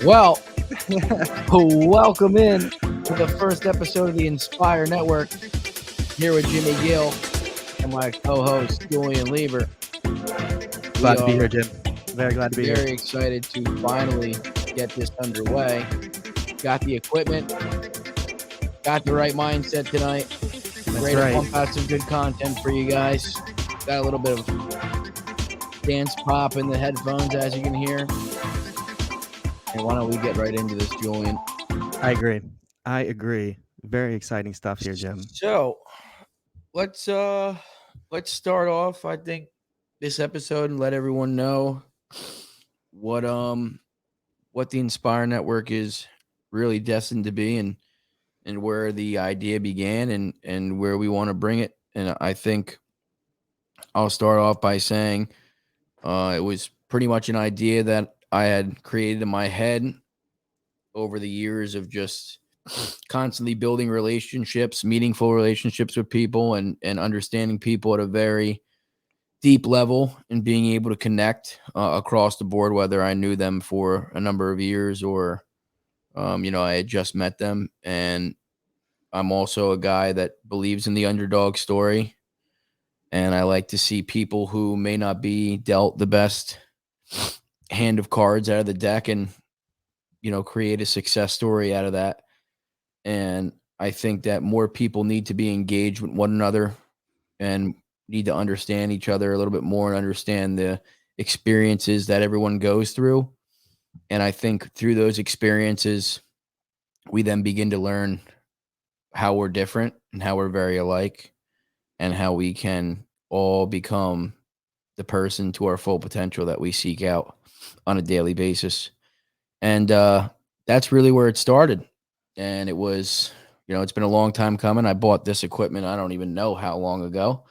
Well, welcome in to the first episode of the Inspire Network. Here with Jimmy Gill and my co-host Julian Lieber. We Glad to be are here, Jim. Very glad to be here. very excited to finally get this underway. Got the equipment, got the right mindset tonight. Ready to pump out some good content for you guys. Got a little bit of dance pop in the headphones, as you can hear. And why don't we get right into this, Julian? I agree. Very exciting stuff here, Jim. So let's start off, I think, this episode and let everyone know what the Inspire Network is really destined to be, and where the idea began, and where we want to bring it. And I think I'll start off by saying it was pretty much an idea that I had created in my head over the years of just constantly building relationships, meaningful relationships with people, and understanding people at a very deep level, and being able to connect across the board, whether I knew them for a number of years or, I had just met them. And I'm also a guy that believes in the underdog story. And I like to see people who may not be dealt the best hand of cards out of the deck and, create a success story out of that. And I think that more people need to be engaged with one another and need to understand each other a little bit more and understand the experiences that everyone goes through. And I think through those experiences, we then begin to learn how we're different and how we're very alike, and how we can all become the person to our full potential that we seek out on a daily basis. And that's really where it started. And it was, it's been a long time coming. I bought this equipment, I don't even know how long ago.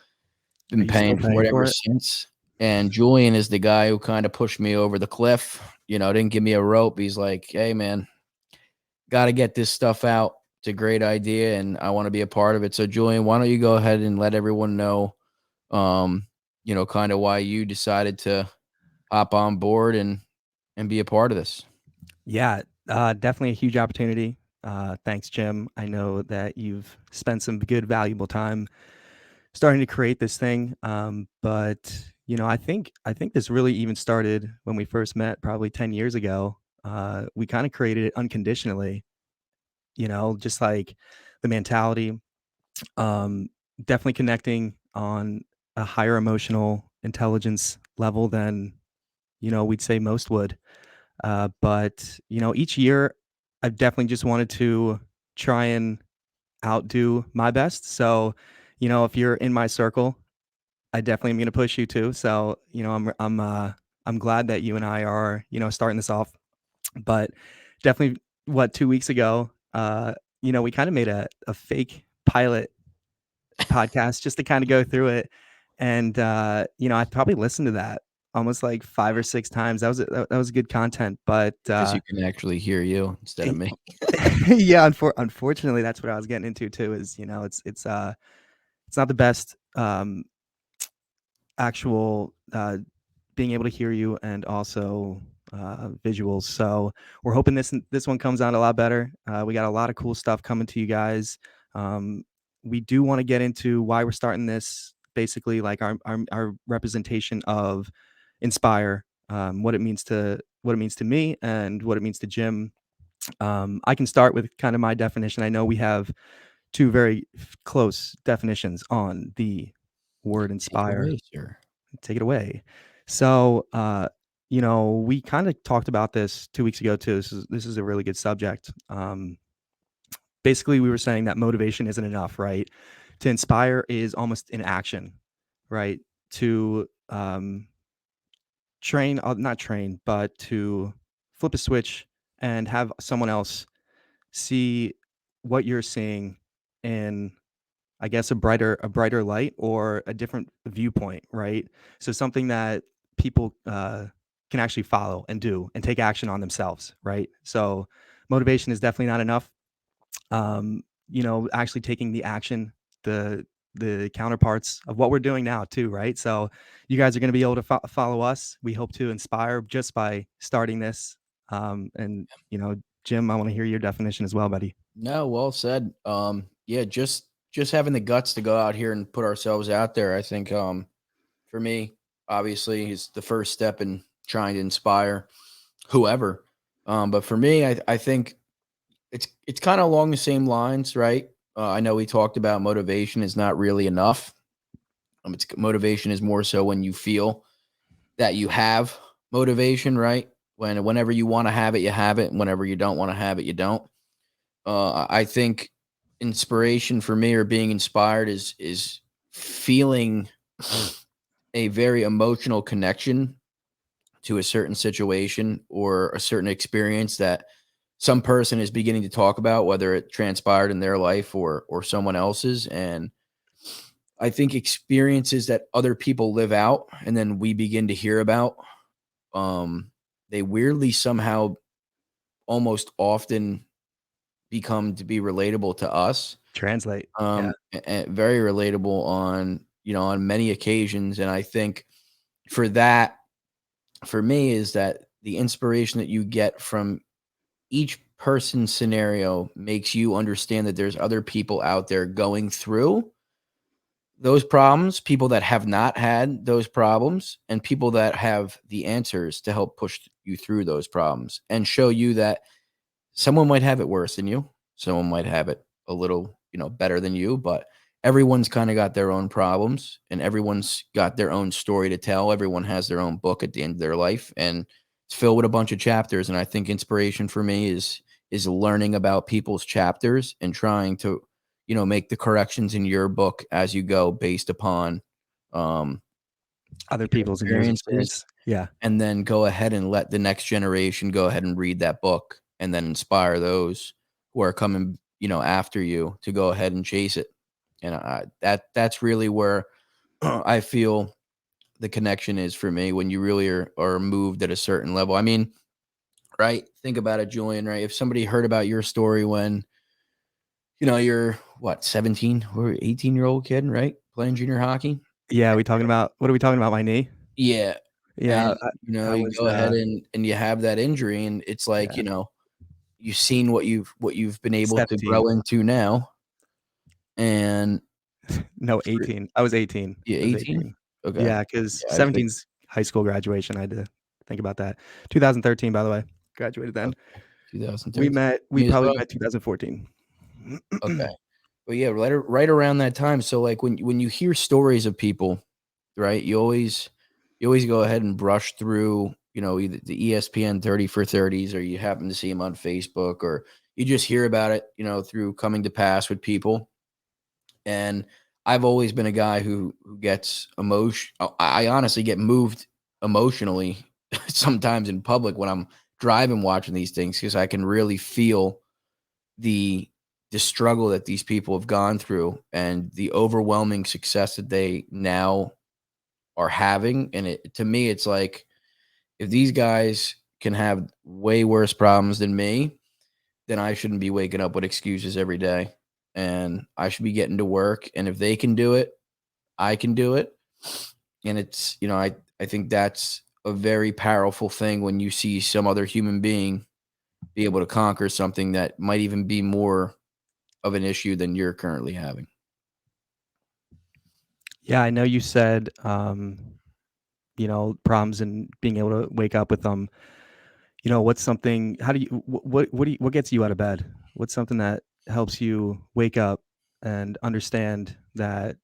Been paying for it ever since. And Julian is the guy who kind of pushed me over the cliff, didn't give me a rope. He's like, hey, man, got to get this stuff out. It's a great idea, and I want to be a part of it. So, Julian, why don't you go ahead and let everyone know, kind of why you decided to hop on board and be a part of this. Yeah, definitely a huge opportunity. Thanks, Jim. I know that you've spent some good, valuable time starting to create this thing. But I think this really even started when we first met, probably 10 years ago. We kind of created it unconditionally. Just like the mentality. Definitely connecting on a higher emotional intelligence level than we'd say most would. But each year I've definitely just wanted to try and outdo my best. So, if you're in my circle, I definitely am going to push you too. So, I'm glad that you and I are, starting this off. But definitely, 2 weeks ago, we kind of made a fake pilot podcast just to kind of go through it. And I probably listened to that almost like 5 or 6 times. That was good content, but Because you can actually hear you instead of me. yeah, unfortunately, that's what I was getting into too. Is it's not the best actual being able to hear you and also visuals. So we're hoping this one comes out a lot better. We got a lot of cool stuff coming to you guys. We do want to get into why we're starting this. Basically, like our representation of Inspire, what it means to me and what it means to Jim. I can start with kind of my definition. I know we have two very close definitions on the word inspire. Take it away, sir. Take it away. So, we kind of talked about this 2 weeks ago too. This is a really good subject. Basically, we were saying that motivation isn't enough, right? To inspire is almost an action, right? To not train, but to flip a switch and have someone else see what you're seeing in, I guess, a brighter light or a different viewpoint, right? So something that people can actually follow and do and take action on themselves, right? So motivation is definitely not enough. Actually taking the action, the counterparts of what we're doing now too, right? So you guys are going to be able to follow us. We hope to inspire just by starting this. And Jim, I want to hear your definition as well, buddy. No, well said. Yeah, just having the guts to go out here and put ourselves out there. I think for me, obviously, is the first step in trying to inspire whoever. But for me, I think it's kind of along the same lines, right? I know we talked about motivation is not really enough. It's motivation is more so when you feel that you have motivation, right? Whenever you want to have it, you have it. And whenever you don't want to have it, you don't. I think inspiration for me or being inspired is feeling a very emotional connection to a certain situation or a certain experience that some person is beginning to talk about, whether it transpired in their life or someone else's. And I think experiences that other people live out and then we begin to hear about, they weirdly somehow almost often become to be relatable to us. Translate. Yeah. Very relatable on, on many occasions. And I think for that, for me, is that the inspiration that you get from each person's scenario makes you understand that there's other people out there going through those problems, people that have not had those problems, and people that have the answers to help push you through those problems and show you that someone might have it worse than you. Someone might have it a little, better than you, but everyone's kind of got their own problems and everyone's got their own story to tell. Everyone has their own book at the end of their life and it's filled with a bunch of chapters. And I think inspiration for me is learning about people's chapters and trying to, make the corrections in your book as you go based upon um Other your people's and yours experiences, experience. Yeah. and then go ahead and let the next generation go ahead and read that book and then inspire those who are coming, after you to go ahead and chase it. And that's really where I feel the connection is for me when you really are moved at a certain level. I mean, right? Think about it, Julian, right? If somebody heard about your story when, you're what, 17 or 18-year-old kid, right? Playing junior hockey. Yeah. What are we talking about? My knee? Yeah. Yeah. And, I you was, go ahead and you have that injury and it's like, yeah, you've seen what you've been able to 17. grow into now. And No, for 18. I was 18. you I was 18? 18. Okay. Yeah, because Yeah, I figured 17's high school graduation. I had to think about that. 2013, by the way. Graduated then. okay. 2013. We Me as probably well. met 2014. Okay. But yeah, right around that time. So like when you hear stories of people, right, you always go ahead and brush through, either the ESPN 30 for 30s or you happen to see them on Facebook or you just hear about it, through coming to pass with people. And I've always been a guy who gets emotion. I honestly get moved emotionally sometimes in public when I'm driving watching these things because I can really feel the the struggle that these people have gone through and the overwhelming success that they now are having. And it to me, it's like if these guys can have way worse problems than me, then I shouldn't be waking up with excuses every day. And I should be getting to work. And if they can do it, I can do it. And it's, I think that's a very powerful thing when you see some other human being be able to conquer something that might even be more of an issue than you're currently having. Yeah, I know you said, problems and being able to wake up with them. What's something how do you what gets you out of bed? What's something that helps you wake up and understand that,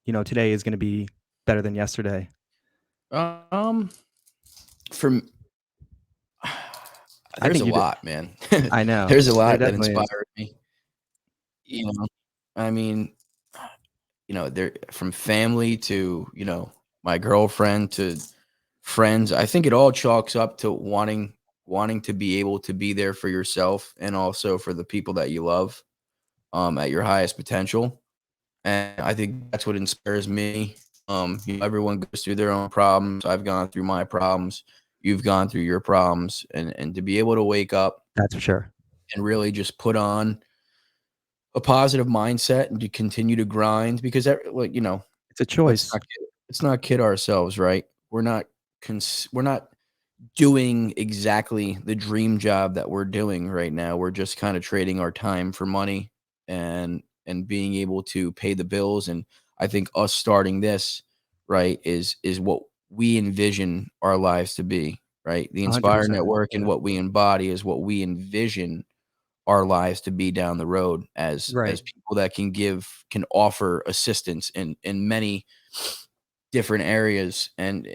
today is gonna be better than yesterday? Um, from I there's think a you did. lot, man. I know. There's a There lot that definitely is. inspired me. You know, I mean, there from family to, my girlfriend to friends. I think it all chalks up to wanting to be able to be there for yourself and also for the people that you love at your highest potential. And I think that's what inspires me. Everyone goes through their own problems. I've gone through my problems. You've gone through your problems, and to be able to wake up That's for sure. and really just put on a positive mindset and to continue to grind because like It's a let's choice. not kid ourselves, right? We're not doing exactly the dream job that we're doing right now. We're just kind of trading our time for money and being able to pay the bills. And I think us starting this, right, is what we envision our lives to be, right? The Inspire 100%. Network and Yeah. what we embody is what we envision our lives to be down the road as Right. people that can offer assistance in many different areas. And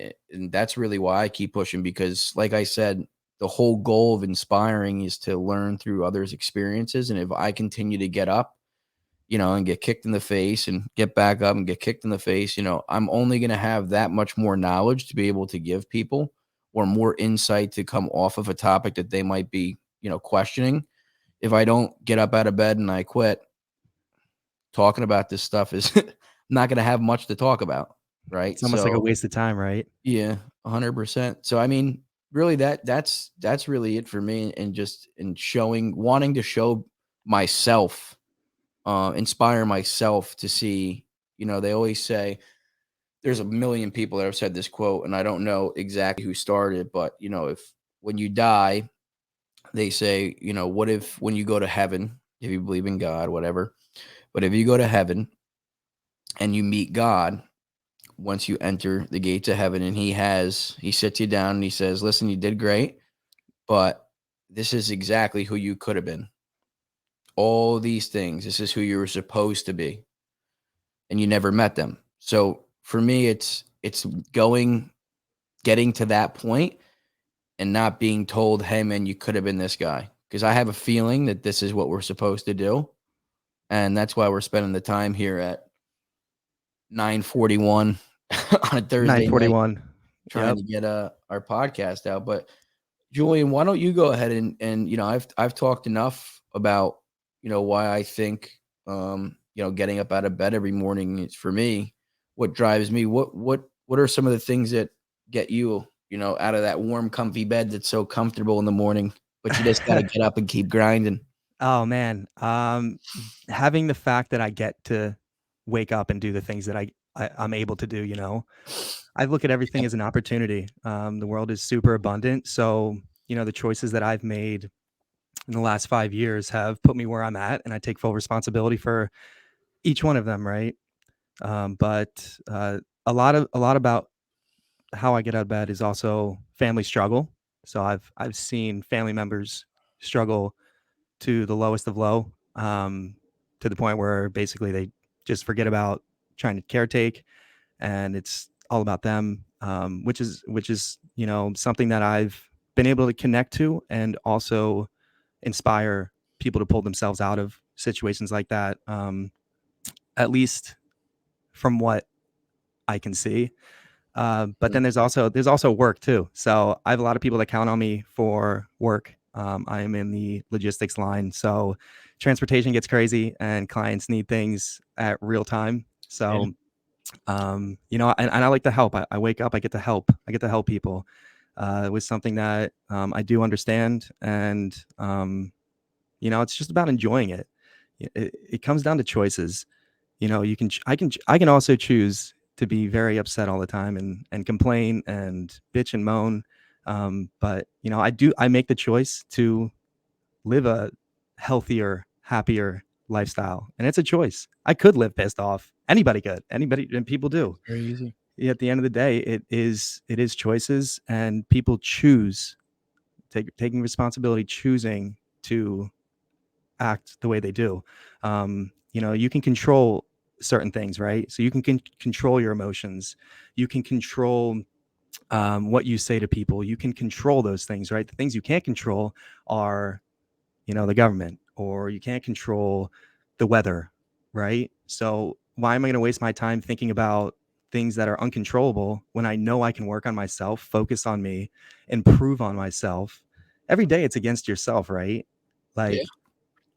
that's really why I keep pushing, because like I said, the whole goal of inspiring is to learn through others' experiences. And if I continue to get up, and get kicked in the face and get back up and get kicked in the face, I'm only going to have that much more knowledge to be able to give people, or more insight to come off of a topic that they might be, questioning. If I don't get up out of bed and I quit, talking about this stuff is not going to have much to talk about. Right. It's almost like a So waste of time, right? yeah, 100%. So I mean, really that's really it for me, and just in wanting to show myself, inspire myself to see, they always say there's a million people that have said this quote, and I don't know exactly who started it, but if when you die, they say, what if when you go to heaven, if you believe in God, whatever, but if you go to heaven and you meet God, once you enter the gates of heaven, and he sits you down and he says, listen, you did great, but this is exactly who you could have been. All these things, this is who you were supposed to be, and you never met them. So for me, it's getting to that point and not being told, hey man, you could have been this guy, because I have a feeling that this is what we're supposed to do, and that's why we're spending the time here at 9:41 on a Thursday night 941. trying Yep. to get our podcast out. But Julian, why don't you go ahead and I've talked enough about why I think getting up out of bed every morning is, for me, what drives me. What are some of the things that get you out of that warm, comfy bed that's so comfortable in the morning, but you just got to get up and keep grinding? Oh, man. Having the fact that I get to wake up and do the things that I'm able to do, I look at everything as an opportunity. The world is super abundant. So, the choices that I've made in the last 5 years have put me where I'm at, and I take full responsibility for each one of them, right? But a lot about how I get out of bed is also family struggle. So I've seen family members struggle to the lowest of low, to the point where basically they just forget about trying to caretake, and it's all about them, which is something that I've been able to connect to, and also inspire people to pull themselves out of situations like that. At least from what I can see. But then there's also work too. So I have a lot of people that count on me for work. I am in the logistics line, so transportation gets crazy, and clients need things at real time. Yeah, So and I like to help. I wake up, I get to help. I get to help people with something that I do understand, and it's just about enjoying it. It comes down to choices. I can also choose to be very upset all the time and complain and bitch and moan. But I make the choice to live a healthier, happier lifestyle, and it's a choice. I could live pissed off. Anybody could. Anybody, and people do. it's very easy. At the end of the day, it is choices, and people choose, taking responsibility, choosing to act the way they do. You can control certain things, right? So you can control your emotions. You can control what you say to people. You can control those things, right? The things you can't control are, the government, or you can't control the weather, right? So why am I going to waste my time thinking about things that are uncontrollable when I know I can work on myself, focus on me, improve on myself? Every day it's against yourself, right? Yeah, Like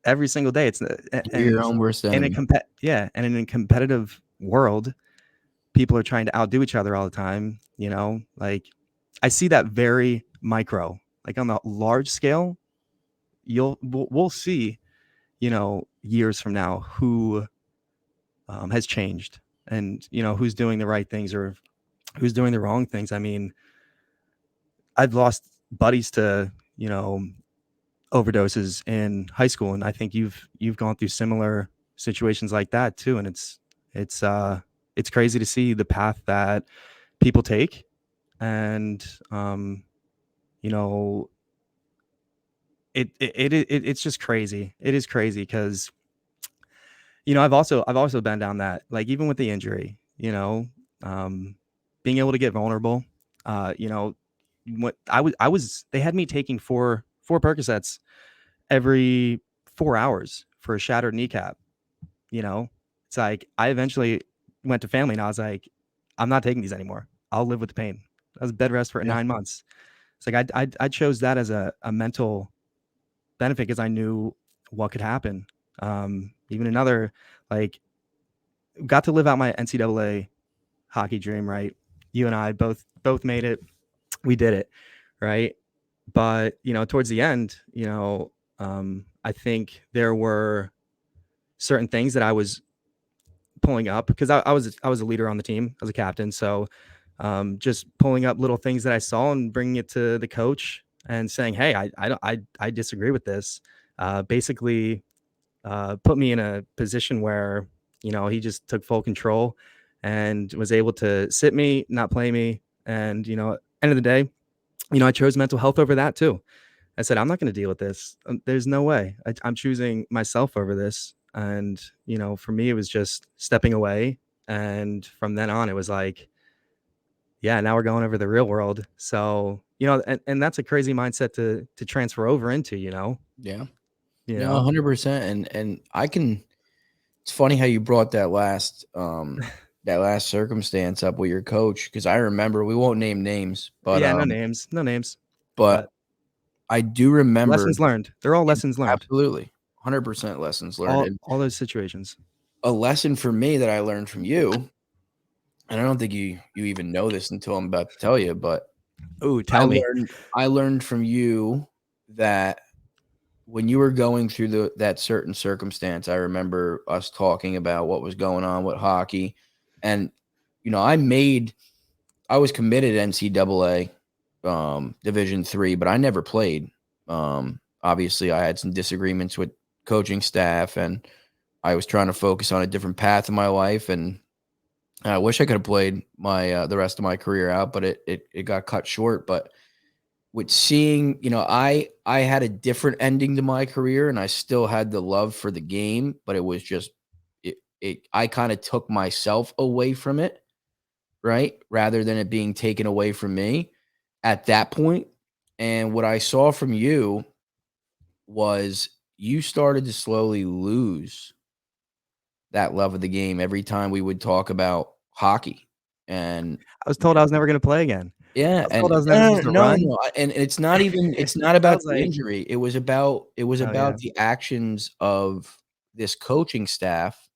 every single day. It's you're your and own worst in a enemy. and in a competitive world, people are trying to outdo each other all the time. Like I see that very micro. Like on the large scale, we'll see, years from now, who has changed, and who's doing the right things or who's doing the wrong things. I mean, I've lost buddies to, overdoses in high school, and I think you've gone through similar situations like that too, and it's crazy to see the path that people take, and you know, it's just crazy. It is crazy because I've also been down that, like, even with the injury, being able to get vulnerable. What I was they had me taking four Percocets every 4 hours for a shattered kneecap. You know, it's like I eventually went to family and I was like, I'm not taking these anymore. I'll live with the pain. I was bed rest for Yeah. 9 months. It's like I chose that as a mental benefit because I knew what could happen. Even another, like, got to live out my NCAA hockey dream, right? You and I both made it. We did it, right? But towards the end, I think there were certain things that I was pulling up because I was a leader on the team. I was a captain, so just pulling up little things that I saw and bringing it to the coach and saying, "Hey, I disagree with this." Basically, put me in a position where he just took full control and was able to sit me, not play me, and end of the day, I chose mental health over that too. I said, I'm not going to deal with this. There's no way. I'm choosing myself over this. And, for me, it was just stepping away. And from then on, it was like, yeah, now we're going over the real world. So, and that's a crazy mindset to transfer over into, Yeah. you No, know, 100%. And I can. It's funny how you brought that last circumstance up with your coach because I remember we won't name names, yeah, no names, no names, but but I do remember. lessons learned. They're all Yeah, lessons learned. absolutely, 100% lessons learned, All, and all those situations. a lesson for me that I learned from you. And I don't think you even know this until I'm about to tell you, but Ooh, I tell me. learned I learned from you that when you were going through that certain circumstance, I remember us talking about what was going on with hockey, and I was committed to NCAA Division 3, but I never played. Obviously, I had some disagreements with coaching staff, and I was trying to focus on a different path in my life, and I wish I could have played my the rest of my career out, but it got cut short. But with seeing, I had a different ending to my career, and I still had the love for the game, but it was just it I kind of took myself away from it, right? Rather than it being taken away from me at that point. And what I saw from you was you started to slowly lose that love of the game every time we would talk about hockey. And I was told I was never going to play again. I yeah, was and told I was never no, supposed to no, run. no, and it's not I about was the like, injury. It was oh yeah, about the actions of this coaching staff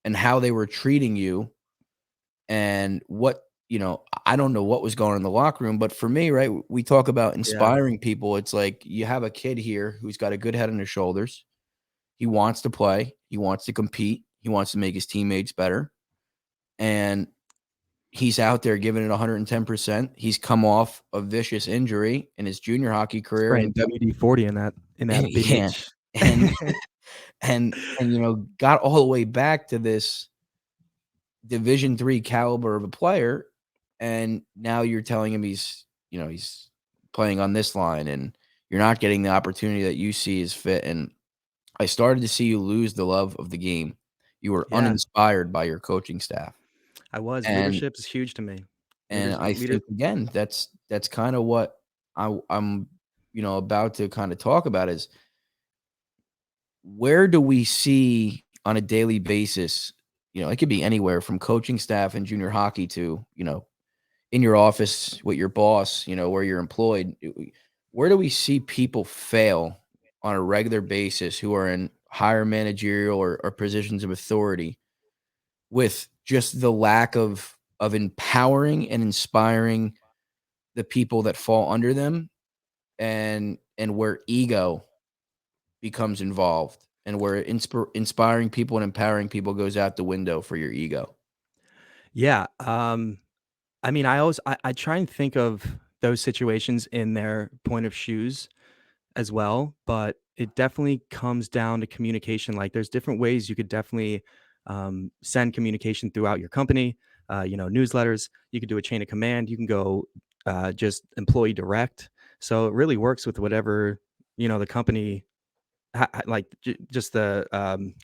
and how they were treating you and I don't know what was going on in the locker room, but for me, right, we talk about yeah. inspiring people. It's like you have a kid here who's got a good head on his shoulders. He wants to play, he wants to compete, he wants to make his teammates better, and he's out there giving it 110%. He's come off a vicious injury in his junior hockey career, Spraying and WD-40 in that yeah, bitch. and got all the way back to this Division 3 caliber of a player, and now you're telling him he's playing on this line, and you're not getting the opportunity that you see is fit. And I started to see you lose the love of the game. You were Yeah, uninspired by your coaching staff, I was. and Leadership is huge to me. I Leader. think again that's kind of what I'm about to kind of talk about is where do we see on a daily basis, it could be anywhere from coaching staff and junior hockey to, in your office with your boss, where you're employed. Where do we see people fail on a regular basis who are in higher managerial or positions of authority with just the lack of empowering and inspiring the people that fall under them, and where ego becomes involved and where inspiring people and empowering people goes out the window for your ego. Yeah. I mean, I try and think of those situations in their point of shoes as well, but it definitely comes down to communication. Like there's different ways you could definitely send communication throughout your company. Newsletters. You could do a chain of command. You can go just employee direct. So it really works with whatever the company like just the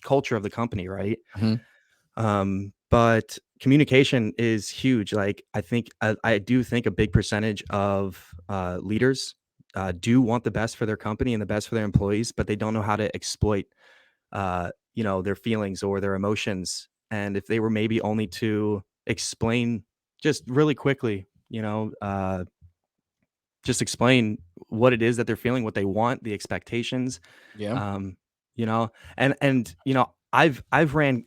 culture of the company, right? Mhm. But communication is huge. Like I do think a big percentage of leaders do want the best for their company and the best for their employees, but they don't know how to exploit their feelings or their emotions. And if they were maybe only to explain just really quickly, just explain what it is that they're feeling, what they want, the expectations, Yeah. um, you know, I've ran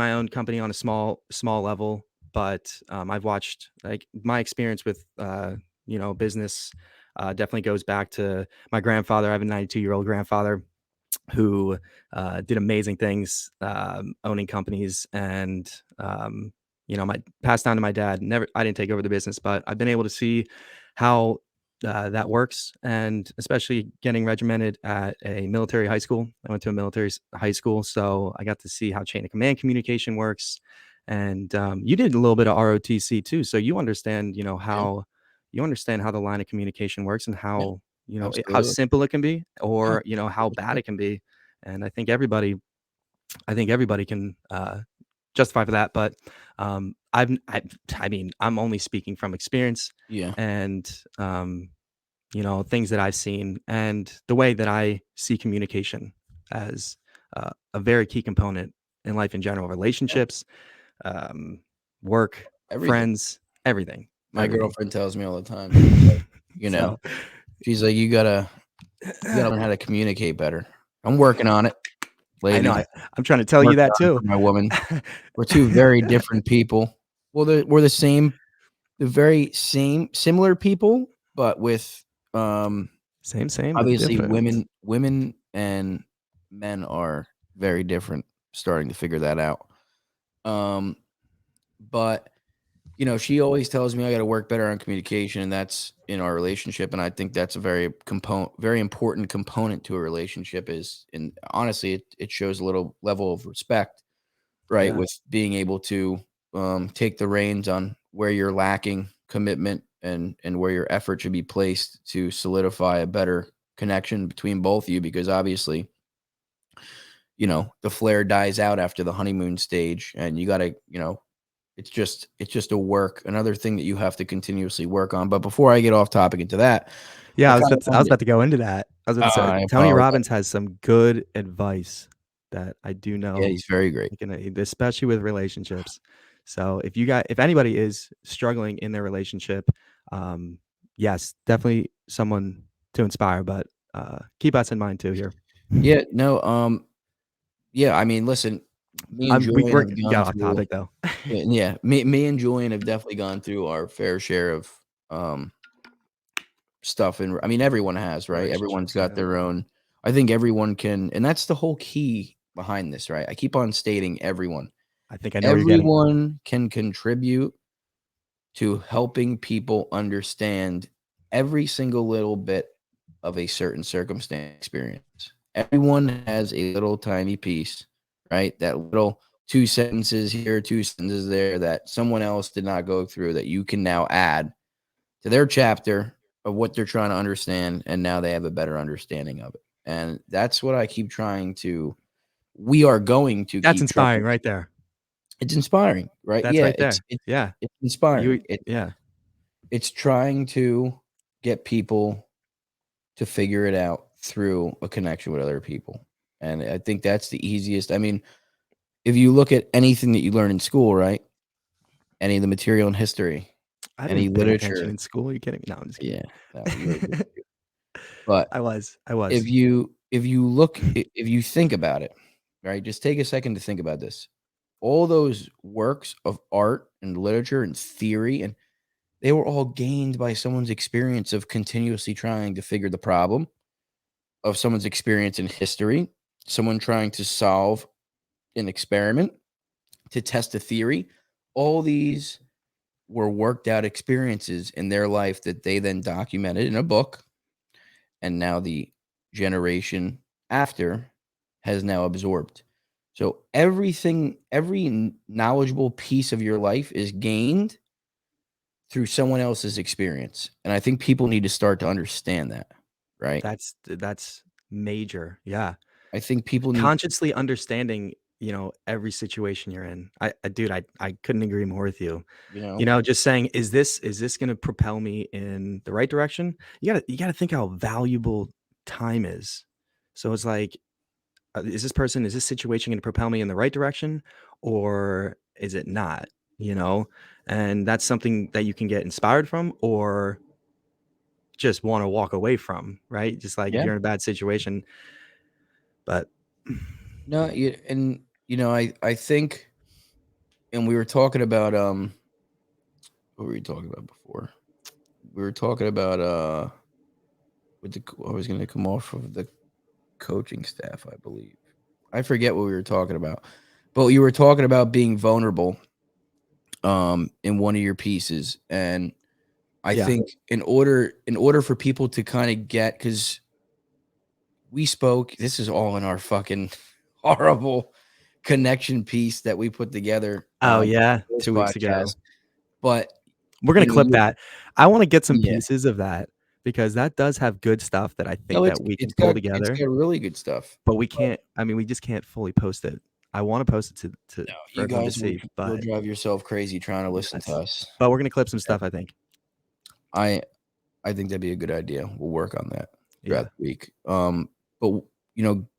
my own company on a small level, but I've watched like my experience with business definitely goes back to my grandfather. I have a 92-year-old grandfather who did amazing things owning companies, and my passed down to my dad. Never, I didn't take over the business, but I've been able to see how that works, and especially getting regimented at a military high school. I went to a military high school, so I got to see how chain of command communication works. And you did a little bit of ROTC too, so you understand, Yeah. how the line of communication works, and Yeah. how Absolutely. simple it can be, Yeah. or how bad it can be. And I think everybody can justify for that. But I mean, I'm only speaking from experience Yeah. and things that I've seen, and the way that I see communication as a very key component in life in general, Yeah. relationships, um, work, Everything. friends, everything, My everything. girlfriend tells me all the time. She's like, you know, So she's like, you gotta learn how to communicate better. I'm working on it, I know ladies. I'm trying to tell you Working that on it too. for my woman. We're two very different people. Well, we're the very similar people, but with um Same, but obviously different. women and men are very different. Starting to figure that out. Um, but she always tells me I got to work better on communication, and that's in our relationship. And I think that's a very important component to a relationship. And honestly, it shows a little level of respect, right? Yeah. With being able to take the reins on where you're lacking commitment and where your effort should be placed to solidify a better connection between both of you. Because obviously, the flare dies out after the honeymoon stage, and you got to, it's just a work, another thing that you have to continuously work on. But before I get off topic into that, Yeah, I I was kind of about to, I was wanted about to go into that. I was about to say I Tony apologize. Robbins has some good advice that I do Yeah, know, he's very great. especially with relationships. So if anybody is struggling in their relationship, um, yes, definitely someone to inspire. But keep us in mind too here. Yeah, no, yeah, I mean, listen, me and Julian We have gone got off through topic though. yeah, me and Julian have definitely gone through our fair share of um stuff, and I mean everyone has, right? Everyone's Relationships, got yeah. their own. I think everyone can, and that's the whole key behind this, right? I keep on stating everyone. I think I know where you're getting. Everyone can contribute to helping people understand every single little bit of a certain circumstance experience. Everyone has a little tiny piece, right? That little two sentences here, two sentences there that someone else did not go through that you can now add to their chapter of what they're trying to understand. And now they have a better understanding of it. And that's what I keep trying to, we are going to That's keep trying. inspiring right there. It's inspiring, right? That's Yeah, right there. Yeah. it's inspiring. You. Yeah. It's trying to get people to figure it out through a connection with other people. And I think that's the easiest. I mean, if you look at anything that you learn in school, right? Any of the material in history, I any didn't pay attention literature. in school. Are you kidding me? No, I'm just kidding. Yeah, no, you were good. But I was. I if was. you think about it, right? Just take a second to think about this. All those works of art and literature and theory, and they were all gained by someone's experience of continuously trying to figure the problem, of someone's experience in history, someone trying to solve an experiment, to test a theory. All these were worked out experiences in their life that they then documented in a book, and now the generation after has now absorbed. So every knowledgeable piece of your life is gained through someone else's experience. And I think people need to start to understand that, right? That's major. Yeah. I think people need, Consciously understanding, every situation you're in. Dude, I couldn't agree more with you. you know, Just saying, is this gonna propel me in the right direction? You gotta think how valuable time is. So it's like, is this situation gonna propel me in the right direction, or is it not? You know? And that's something that you can get inspired from or just wanna walk away from, right? Just like if yeah. you're in a bad situation, but No, and I think, and we were talking about what were we talking about before? We were talking about with the I was going to come off of the coaching staff, I believe. I forget what we were talking about, but you were talking about being vulnerable in one of your pieces, and I yeah. think in order for people to kind of get, because we spoke, this is all in our fucking horrible connection piece that we put together Oh, yeah, for this 2 weeks ago. podcast, but We're gonna clip you, that. I wanna get some yeah, pieces of that because that does have good stuff that I no, think that we it's can pull it's together, got really good stuff. but we can't we just can't fully post it. I wanna post it to No, for you everyone to guys see, will but drive yourself crazy trying to listen to yes. us. But we're gonna clip some stuff, I think. I I think that'd be a good idea. We'll work on that throughout Yeah. the week. But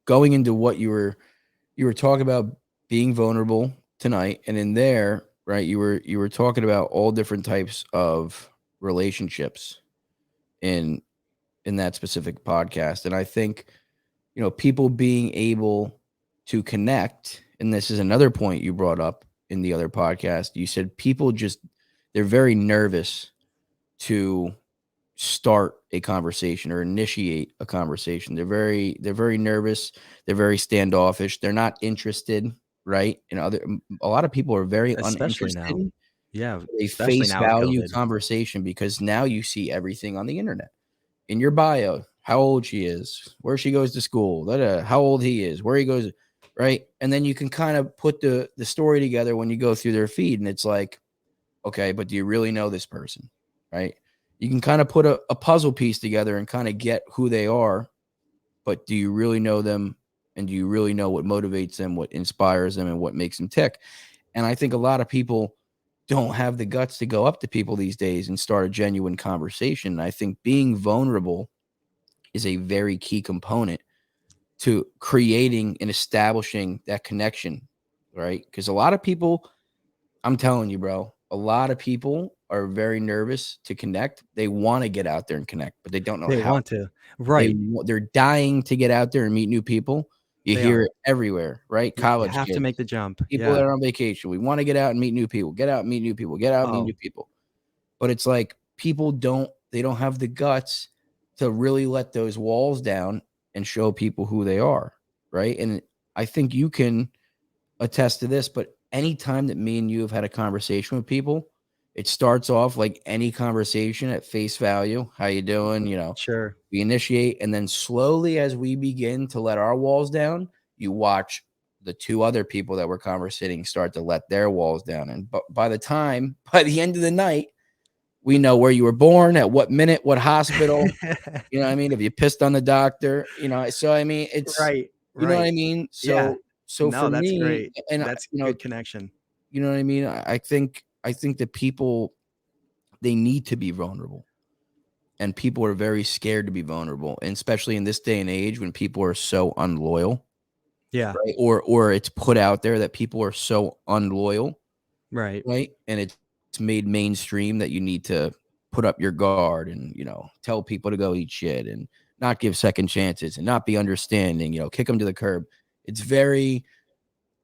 going into what you were talking about being vulnerable tonight, and in there, right, you were talking about all different types of relationships in in that specific podcast. And I think, people being able to connect, and this is another point you brought up in the other podcast. You said people just they're very nervous to start a conversation or initiate a conversation. They're very nervous. They're very standoffish. They're not interested, right? A lot of people are very Especially uninterested now. in Yeah, a especially face now with value COVID. conversation, because now you see everything on the internet. In your bio, how old she is, where she goes to school, how old he is, where he goes, right? And then you can kind of put the story together when you go through their feed, and it's like, okay, but do you really know this person? Right? You can kind of put a puzzle piece together and kind of get who they are, but do you really know them? And do you really know what motivates them, what inspires them, and what makes them tick? And I think a lot of people don't have the guts to go up to people these days and start a genuine conversation. And I think being vulnerable is a very key component to creating and establishing that connection, right? Because a lot of people, I'm telling you, bro, a lot of people are very nervous to connect. They want to get out there and connect, but they don't know They how. want to. Right. They're dying to get out there and meet new people. You They hear are. it everywhere, right? You College have to make kids, the jump. people Yeah. that are on vacation. We want to get out and meet new people. Get out and meet new people. Get out and meet new Oh, people. But it's like people don't have the guts to really let those walls down and show people who they are, right? And I think you can attest to this, but anytime that me and you have had a conversation with people, it starts off like any conversation at face value. How you doing? sure. We initiate, and then slowly as we begin to let our walls down, you watch the two other people that were conversating start to let their walls down. And by by the end of the night, we know where you were born, at what minute, what hospital. You know what I mean? If you pissed on the doctor, so I mean, it's, Right, you know what I right. mean? Yeah. So for No, that's me, great. and That's good connection. you know what I mean? I think that people, they need to be vulnerable, and people are very scared to be vulnerable, and especially in this day and age when people are so unloyal, Yeah, right? Or it's put out there that people are so unloyal, right. right? And it's made mainstream that you need to put up your guard and, tell people to go eat shit and not give second chances and not be understanding, kick them to the curb. It's very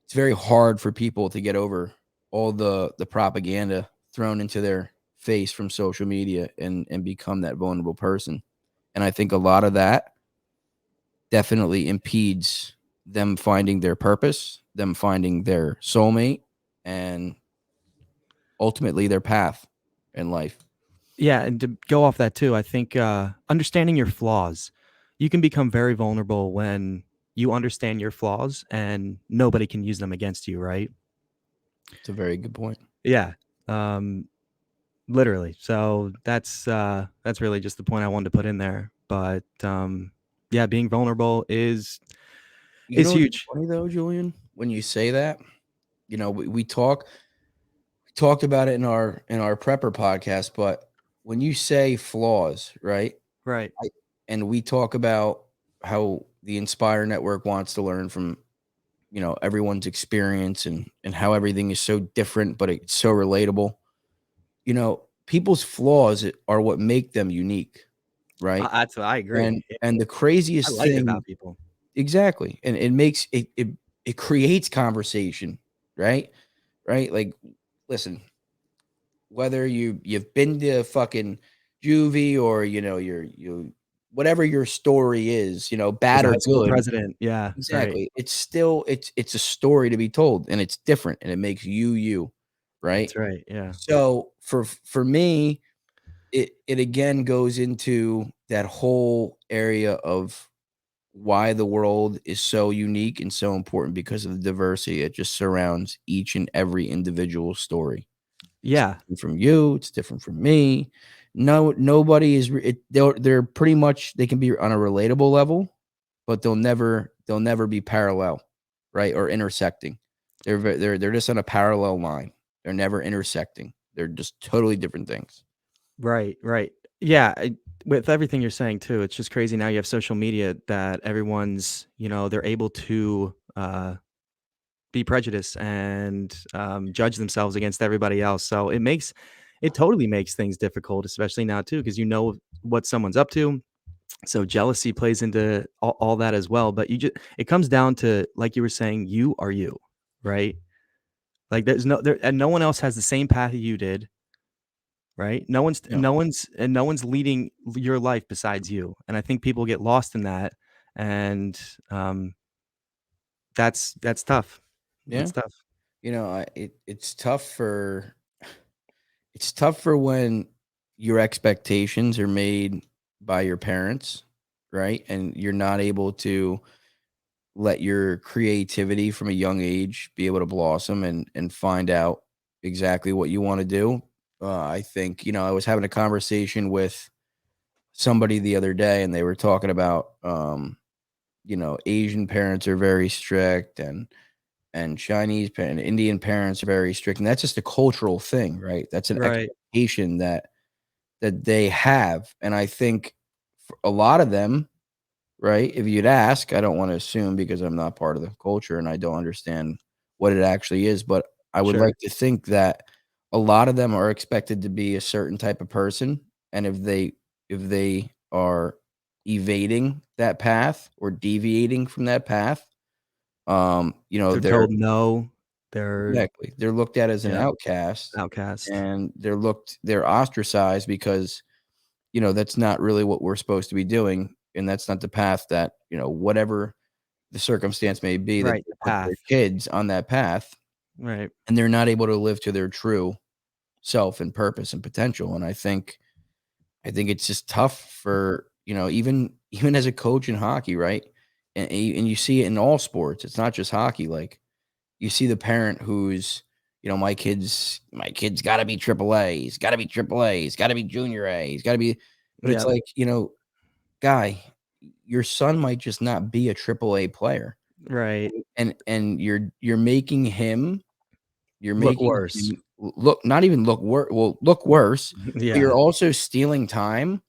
it's very hard for people to get over all the propaganda thrown into their face from social media and become that vulnerable person. And I think a lot of that definitely impedes them finding their purpose, them finding their soulmate, and ultimately their path. in life. Yeah, and to go off that too, I think understanding your flaws, you can become very vulnerable when you understand your flaws and nobody can use them against you, right? It's a very good point. Yeah, um, literally. So that's really just the point I wanted to put in there. But yeah, being vulnerable You is know what's huge. funny though, Julian? When you say that, we talked about it in our prepper podcast, but when you say flaws, right? Right. I, and we talk about how the Inspire Network wants to learn from everyone's experience and how everything is so different, but it's so relatable. People's flaws are what make them unique, right? That's what I agree. And the I craziest like it thing, about people. exactly, and it creates conversation, right? Right? Like, listen, whether you've been to fucking juvie or you whatever your story is, Was bad a or high school good, president. Yeah, right. exactly. It's still it's a story to be told, and it's different, and it makes you, right? That's right. Yeah. So for me, it again goes into that whole area of why the world is so unique and so important because of the diversity it just surrounds each and every individual story. It's Yeah. different from you, it's different from me. No, nobody is they're pretty much, they can be on a relatable level, but they'll never be parallel, right? Or intersecting. They're just on a parallel line. They're never intersecting. They're just totally different things. Right, right. Yeah, with everything you're saying too, it's just crazy now you have social media that everyone's, they're able to be prejudiced and judge themselves against everybody else. So it totally makes things difficult, especially now too, because you know what someone's up to. So jealousy plays into all that as well. But it comes down to, like you were saying, you are you, right? Like and no one else has the same path you did. Right? Yeah. No one's leading your life besides you, and I think people get lost in that, and, that's tough. Yeah. That's tough. It's tough for when your expectations are made by your parents, right? And you're not able to let your creativity from a young age be able to blossom and find out exactly what you want to do. I think, I was having a conversation with somebody the other day, and they were talking about, Asian parents are very strict, and Chinese and Indian parents are very strict, and that's just a cultural thing, right? That's an Right. expectation that they have, and I think for a lot of them, right? If you'd ask, I don't want to assume because I'm not part of the culture and I don't understand what it actually is, but I would Sure. like to think that a lot of them are expected to be a certain type of person, and if they are evading that path or deviating from that path, They're they're told no. They're exactly, they're looked at as an yeah, outcast, outcast. and they're ostracized because that's not really what we're supposed to be doing, and that's not the path that, whatever the circumstance may be, that Right, they the put path. their kids on that path, Right. and they're not able to live to their true self and purpose and potential, and I think it's just tough for, even as a coach in hockey, right? And you see it in all sports, it's not just hockey, like, you see the parent who's, my kid's gotta be triple A, he's gotta be triple A, he's gotta be junior A, he's gotta be, but it's Yep. like, guy, your son might just not be a triple A player, Right. and you're Look making worse. him look, not even look worse, but Yeah. you're also stealing time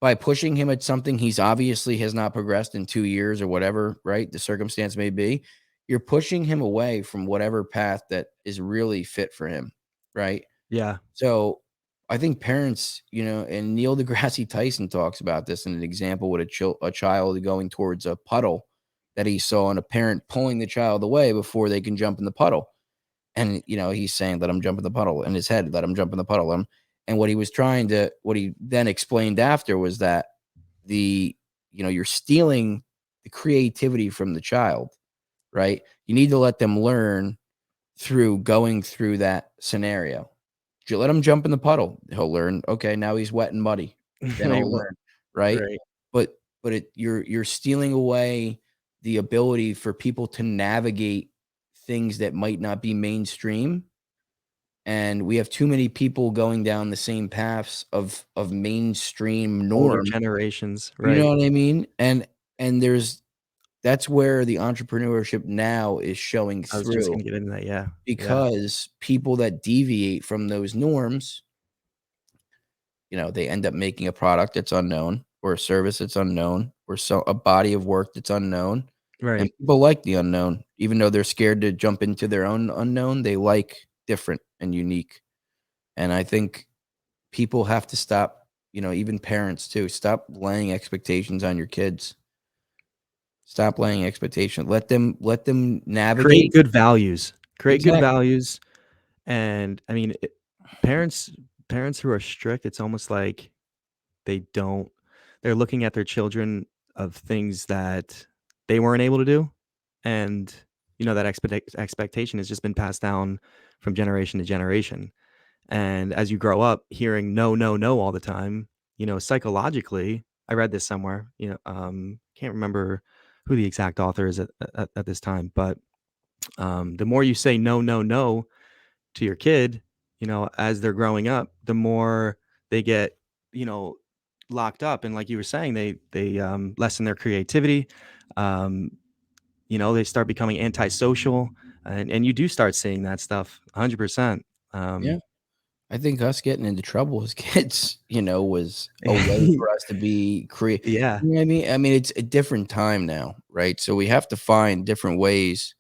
by pushing him at something he's obviously has not progressed in 2 years or whatever, right? The circumstance may be. You're pushing him away from whatever path that is really fit for him, right? Yeah. So, I think parents, and Neil deGrasse Tyson talks about this in an example with a child going towards a puddle that he saw, and a parent pulling the child away before they can jump in the puddle. And, he's saying, "Let him jump in the puddle," in his head, "Let him jump in the puddle." And what he then explained after was that the you're stealing the creativity from the child, right? You need to let them learn through going through that scenario. let him jump in the puddle. He'll learn. Okay, now he's wet and muddy. Then Right, he'll learn, right? right. But you're stealing away the ability for people to navigate things that might not be mainstream, and we have too many people going down the same paths of mainstream Older norm. generations, You know right. what I mean? And that's where the entrepreneurship now is showing I was just through, gonna get into that, yeah, yeah, because people that deviate from those norms, they end up making a product that's unknown, or a service that's unknown, or a body of work that's unknown. And right. people like the unknown, even though they're scared to jump into their own unknown. They like different and unique. And I think people have to stop, even parents too, stop laying expectations on your kids. Stop laying expectations. Let them Create navigate. good values, create good Exactly. values, and, I mean, parents parents who are strict, it's almost like they don't they're looking at their children of things that they weren't able to do, and, that expectation has just been passed down from generation to generation. And as you grow up hearing no, no, no all the time, psychologically, I read this somewhere, can't remember who the exact author is at this time, but the more you say no, no, no to your kid, as they're growing up, the more they get, you know, locked up. And like you were saying, they lessen their creativity. Um, they start becoming antisocial, and you do start seeing that stuff 100%. Yeah. Um, I think us getting into trouble as kids, was a way for us to be creative. yeah, You know what I mean? I mean, it's a different time now, right? So we have to find different ways.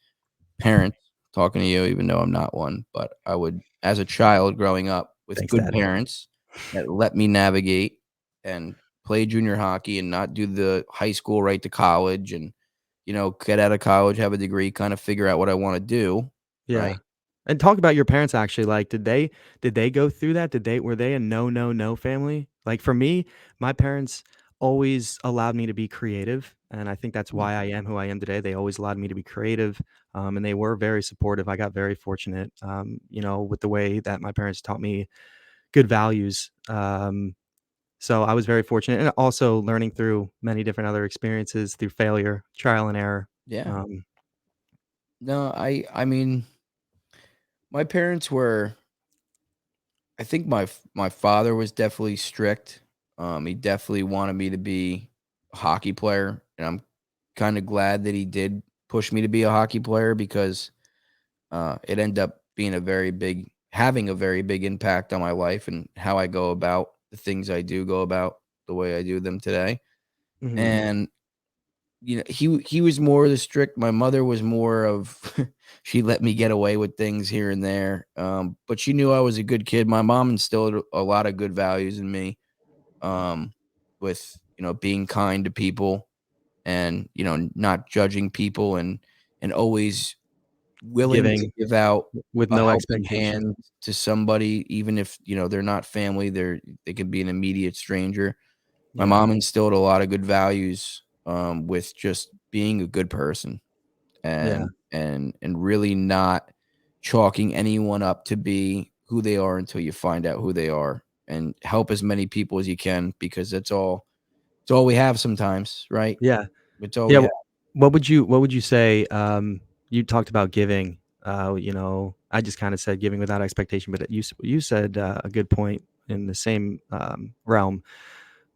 Parents, talking to you, even though I'm not one, but I would, as a child growing up with thanks, good Dad. parents that let me navigate and play junior hockey and not do the high school right to college, and, get out of college, have a degree, kind of figure out what I want to do, Yeah. right? And talk about your parents actually, like, did they go through that? Were they a no, no, no family? Like, for me, my parents always allowed me to be creative, and I think that's Mm. why I am who I am today. They always allowed me to be creative, and they were very supportive. I got very fortunate, with the way that my parents taught me good values. So I was very fortunate, and also learning through many different other experiences, through failure, trial and error. Yeah. Um, No, I mean, my parents were, I think my father was definitely strict. He definitely wanted me to be a hockey player, and I'm kind of glad that he did push me to be a hockey player, because it ended up being having a very big impact on my life and how I go about the things I do go about the way I do them today. mhm. And he was more the strict. My mother was more of she let me get away with things here and there, but she knew I was a good kid. My mom instilled a lot of good values in me, um, with being kind to people, and not judging people, and always willing to Giving give out with a no helping expectation. hand to somebody, even if they're not family. They could be an immediate stranger. My Yeah. mom instilled a lot of good values, with just being a good person, Yeah. and really not chalking anyone up to be who they are until you find out who they are, and help as many people as you can, because it's all we have sometimes, right? Yeah. It's all Yeah, we have. what would you say, you talked about giving, I just kinda said giving without expectation, but you said, a good point in the same, realm,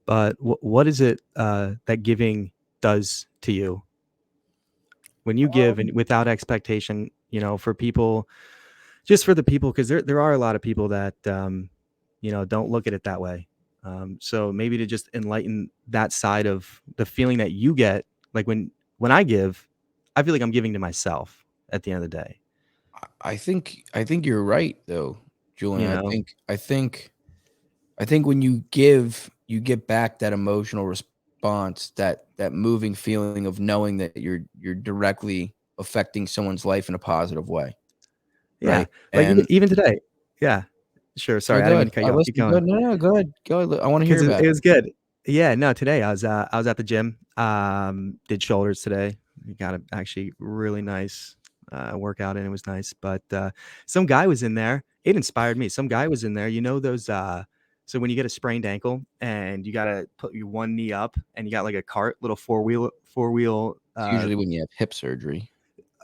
but what is it, that giving does to you? When you give and without expectation, for people, just for the people, 'cause there are a lot of people that, don't look at it that way. So maybe to just enlighten that side of the feeling that you get, like, when I give, I feel like I'm giving to myself at the end of the day, I think you're right, though, you Julian. I know? think I think I think when you give, you get back that emotional response, that moving feeling of knowing that you're directly affecting someone's life in a positive way, Yeah, right? like, even And even today. Yeah. Sure, no, sorry, I go didn't mean ahead. to cut I you off, keep listen. Go going. ahead. No, no, go ahead. Go ahead. I want to hear 'Cause about it it. was good. Yeah, no, today I was at the gym, did shoulders today. We got a actually really nice, workout, and it was nice. But some guy was in there. It inspired me. Some guy was in there. You know those. So when you get a sprained ankle and you gotta put your one knee up, and you got like a cart, little four wheel. It's usually when you have hip surgery.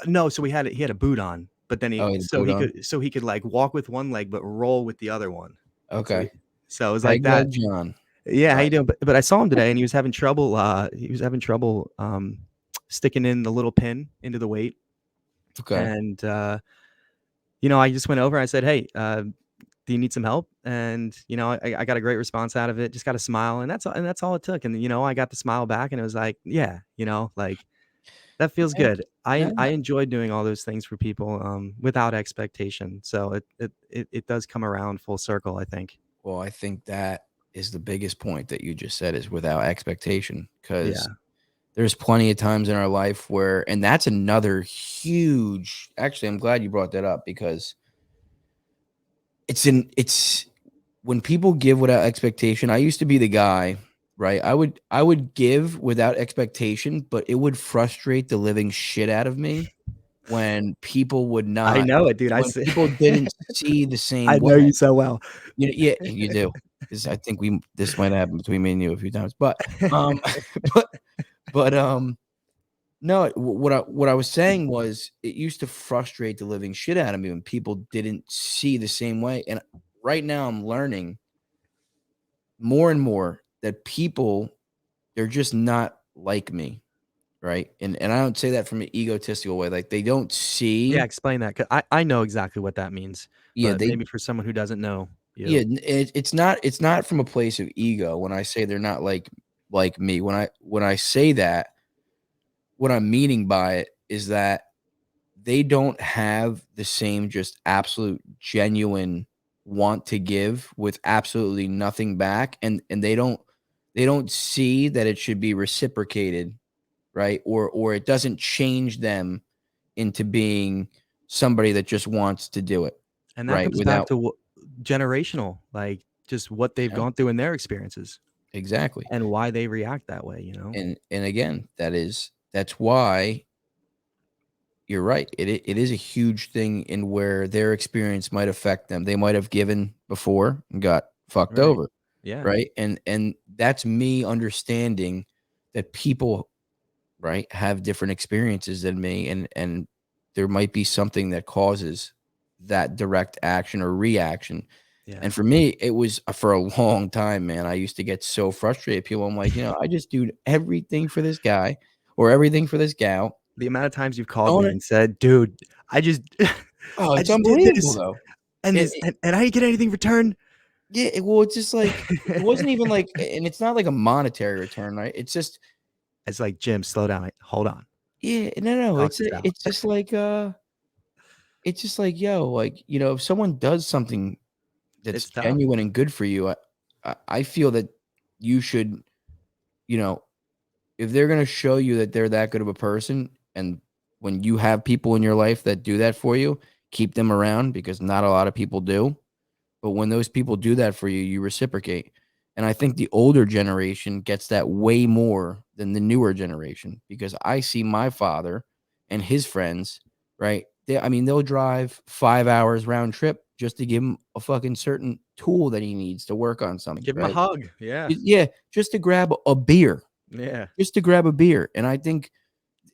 No, so he had a boot on, but then Oh, he you had a so boot he on? could like walk with one leg but roll with the other one. So Okay. so it was like Peg that. leg John. Yeah, how Right. you doing? But I saw him today, and he was having trouble sticking in the little pin into the weight. Okay. And I just went over. I said, "Hey, do you need some help?" And I got a great response out of it. Just got a smile, and that's all it took. And I got the smile back, and it was like, yeah, like that feels Yeah. good. I Yeah. I enjoy doing all those things for people without expectation. So it does come around full circle, I think. Well, I think that is the biggest point that you just said is without expectation, because Yeah. there's plenty of times in our life where, and that's another huge, actually, I'm glad you brought that up because it's when people give without expectation. I used to be the guy, right? I would give without expectation, but it would frustrate the living shit out of me when people would I not, know it, dude. when people didn't see the same I way. know you so well. Yeah, you do. Because I think this might happen between me and you a few times, but um, but but no, what I was saying was it used to frustrate the living shit out of me when people didn't see the same way, and right now I'm learning more and more that people, they're just not like me, right? And I don't say that from an egotistical way, like, they don't Yeah, see. explain that. 'Cause I know exactly what that means, Yeah, but they maybe for someone who doesn't know yeah, you. it's not from a place of ego when I say they're not like me. When I say that, what I'm meaning by it is that they don't have the same just absolute genuine want to give with absolutely nothing back, and they don't see that it should be reciprocated, right? Or it doesn't change them into being somebody that just wants to do it, And that right? comes back Without to generational, like just what they've yeah, gone through in their experiences exactly. and why they react that way. And again, that's why you're right. It is a huge thing in where their experience might affect them. They might have given before and got fucked Right. over, Yeah. right? And that's me understanding that people, right, have different experiences than me, and there might be something that causes that direct action or reaction. Yeah. And for me, it was for a long time, man. I used to get so frustrated. People, I'm like, I just do everything for this guy or everything for this gal. The amount of times you've called Don't me it? and said, "Dude, I just Oh, I it's just did unbelievable this though. and And this and I didn't get anything returned." yeah, well, it's just like it wasn't even like, and it's not like a monetary return, right? It's just It's like, "Jim, slow down. Hold on. yeah, no, Talk this out." it's just like, yo, like, if someone does something that's It's tough. genuine and good for you, I feel that you should, you know, if they're gonna show you that they're that good of a person, and when you have people in your life that do that for you, keep them around because not a lot of people do. But when those people do that for you, you reciprocate. And I think the older generation gets that way more than the newer generation because I see my father and his friends, right? I mean, they'll drive 5 hours round trip just to give him a fucking certain tool that he needs to work on something, Give him a right? hug. Yeah. Yeah, just to grab a beer, Yeah. just to grab a beer. And I think,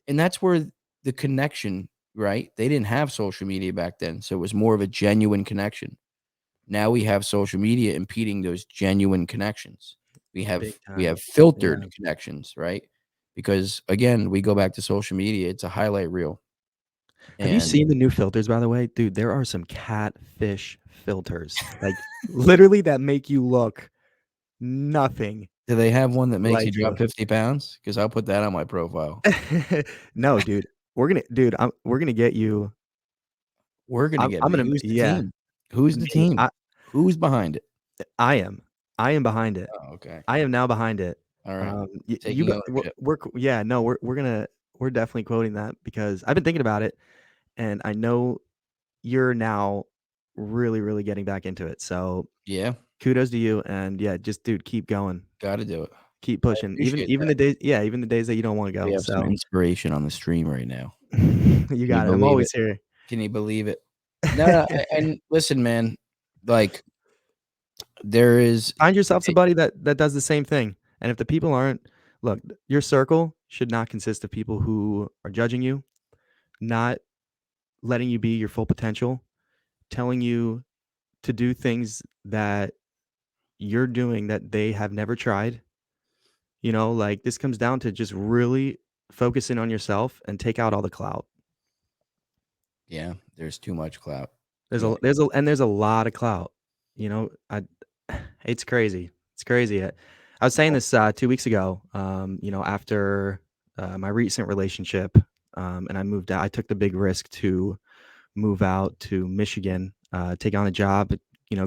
and that's where the connection, right? They didn't have social media back then. So it was more of a genuine connection. Now we have social media impeding those genuine connections. We have Big we time. have filtered Yeah. connections, right? Because again, we go back to social media, it's a highlight reel. Have you And seen the new filters, by the way? Dude, there are some catfish filters, like, literally that make you look nothing do they have one that makes you like drop you. 50 pounds? Because I'll put that on my profile. No, dude. We're gonna get you. We're gonna get I'm me. gonna Who's the yeah, team? Who's the me. team? Who's behind it? I am. I am behind it. Oh, okay. I am now behind it. All right. You Taking got ownership. yeah, no, we're definitely quoting that because I've been thinking about it, and I know you're now really, really getting back into it. So Yeah, kudos to you, and yeah, just dude, keep going, gotta do it. keep I pushing, appreciate even that. the days, yeah, even the days that you don't want to We go. have some So inspiration on the stream right now. You Can you got it. I'm believe it? always here. Can you believe it? No, no, and listen, man, like there is Find yourself it somebody that does the same thing. And if the people aren't, look, your circle should not consist of people who are judging you, not letting you be your full potential, telling you to do things that you're doing that they have never tried. Like this comes down to just really focusing on yourself and take out all the clout. yeah, there's too much clout. There's Yeah, a there's a and there's a lot of clout. I it's crazy. It's crazy. I was saying well, this 2 weeks ago. After my recent relationship, and I moved out. I took the big risk to move out to Michigan, take on a job.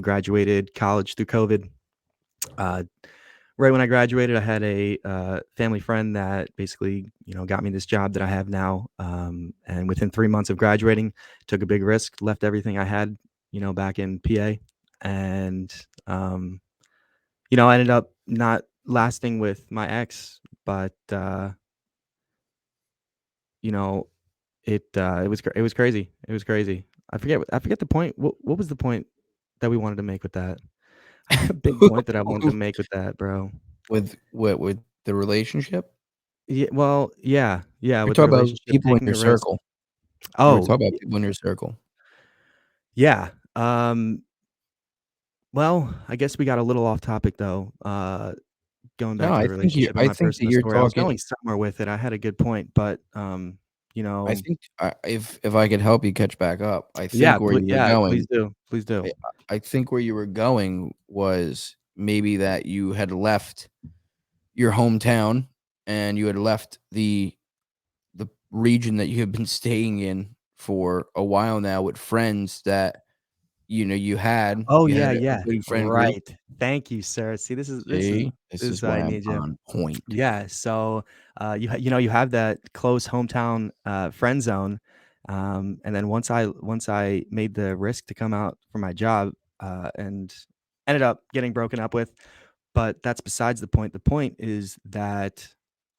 Graduated college through COVID. Uh, right when I graduated, I had a family friend that basically, got me this job that I have now. And within 3 months of graduating, took a big risk, left everything I had, back in PA, and I ended up not lasting with my ex, but you know, it was crazy. It was crazy. I forget the point. What was the point that we wanted to make with that? I had a big point that I wanted to make with that, bro. with what with the relationship? Yeah, well, yeah, You're with the talking about relationship, people in taking your the risk. circle. You were Oh, talking about people in your circle. yeah. Well, I guess we got a little off topic though. Going No, back to the relationship and I my think that personal you're story. I was talking going somewhere with it. I had a good point, but you I know, think if I could help you catch back up, I yeah, think where you were please going do. Please do. I I think where you were going was maybe that you had left your hometown and you had left the region that you have been staying in for a while now with friends that, Oh, you yeah, had a yeah. good friend group. Right. Thank you, sir. See, See? This this is is why why I I'm need you. on point. Yeah, so, you have that close hometown, friend zone, and then once I made the risk to come out for my job, and ended up getting broken up with, but that's besides the point. The point is that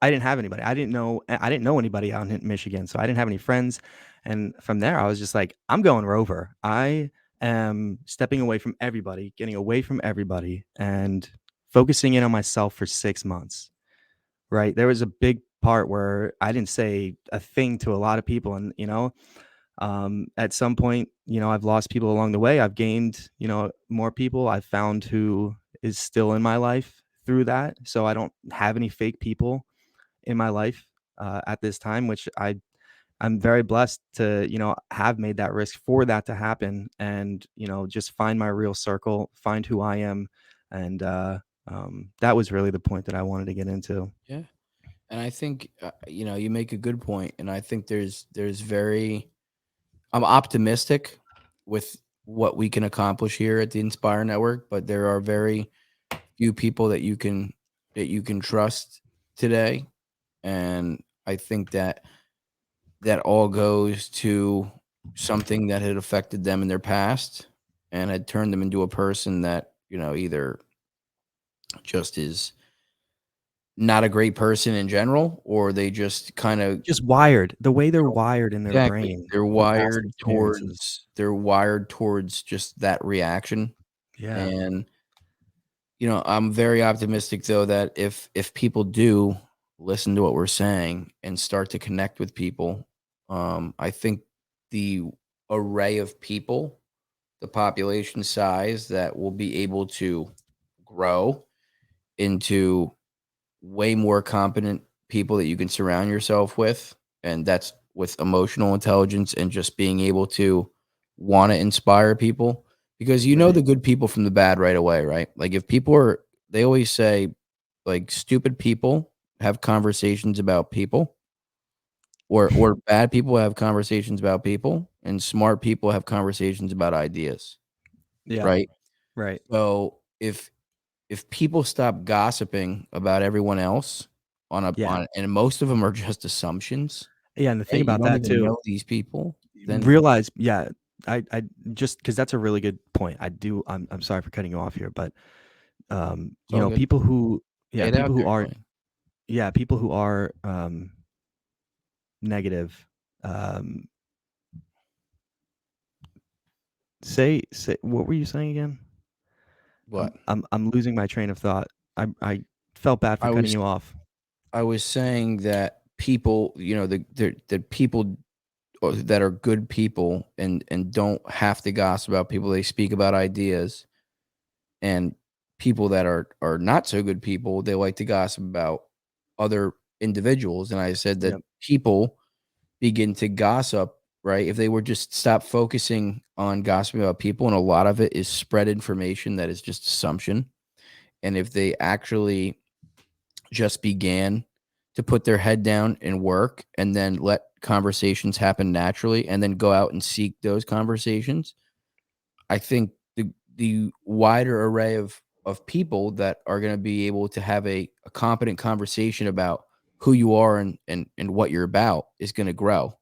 I didn't have anybody. I didn't know anybody out in Michigan, so I didn't have any friends, and from there, I was just like, "I'm going rover." I am stepping away from everybody, getting away from everybody, and focusing in on myself for 6 months. Right? There was a big part where I didn't say a thing to a lot of people, and, at some point, I've lost people along the way. I've gained, more people. I've found who is still in my life through that, so I don't have any fake people in my life, at this time, which I'm very blessed to, have made that risk for that to happen and, just find my real circle, find who I am, and, that was really the point that I wanted to get into. Yeah. And I think, you make a good point, and I think there's very I'm optimistic with what we can accomplish here at the Inspire Network, but there are very few people that you can trust today, and I think that all goes to something that had affected them in their past and had turned them into a person that, either just is not a great person in general, or they just kind of Just wired, the way they're wired in their exactly. brain They're from past wired experiences. towards they're wired towards just that reaction. Yeah, And, I'm very optimistic though that if people do listen to what we're saying and start to connect with people, I think the array of people, the population size that will be able to grow into way more competent people that you can surround yourself with, and that's with emotional intelligence and just being able to want to inspire people, because right. the good people from the bad right away, right? Like if people are they always say, like, stupid people have conversations about people, or bad people have conversations about people, and smart people have conversations about ideas, Yeah, right? right. So if people stop gossiping about everyone else Yeah. and most of them are just assumptions, Yeah, and the thing right? You about don't that even too, know these people, then realize yeah, I just because that's a really good point. I'm sorry for cutting you off here, but, it's all good. people who Lay yeah, it out people who there, are Julian. yeah, people who are, negative, Um, say what were you saying again? What I'm losing my train of thought. I felt bad for I cutting was you off. I was saying that people, the people that are good people and don't have to gossip about people. They speak about ideas, and people that are not so good people, they like to gossip about other individuals. And I said that Yep. people begin to gossip, right? If they were just stop focusing on gossiping about people, and a lot of it is spread information that is just assumption. And if they actually just began to put their head down and work and then let conversations happen naturally and then go out and seek those conversations, I think the wider array of people that are going to be able to have a competent conversation about who you are and what you're about is going to grow.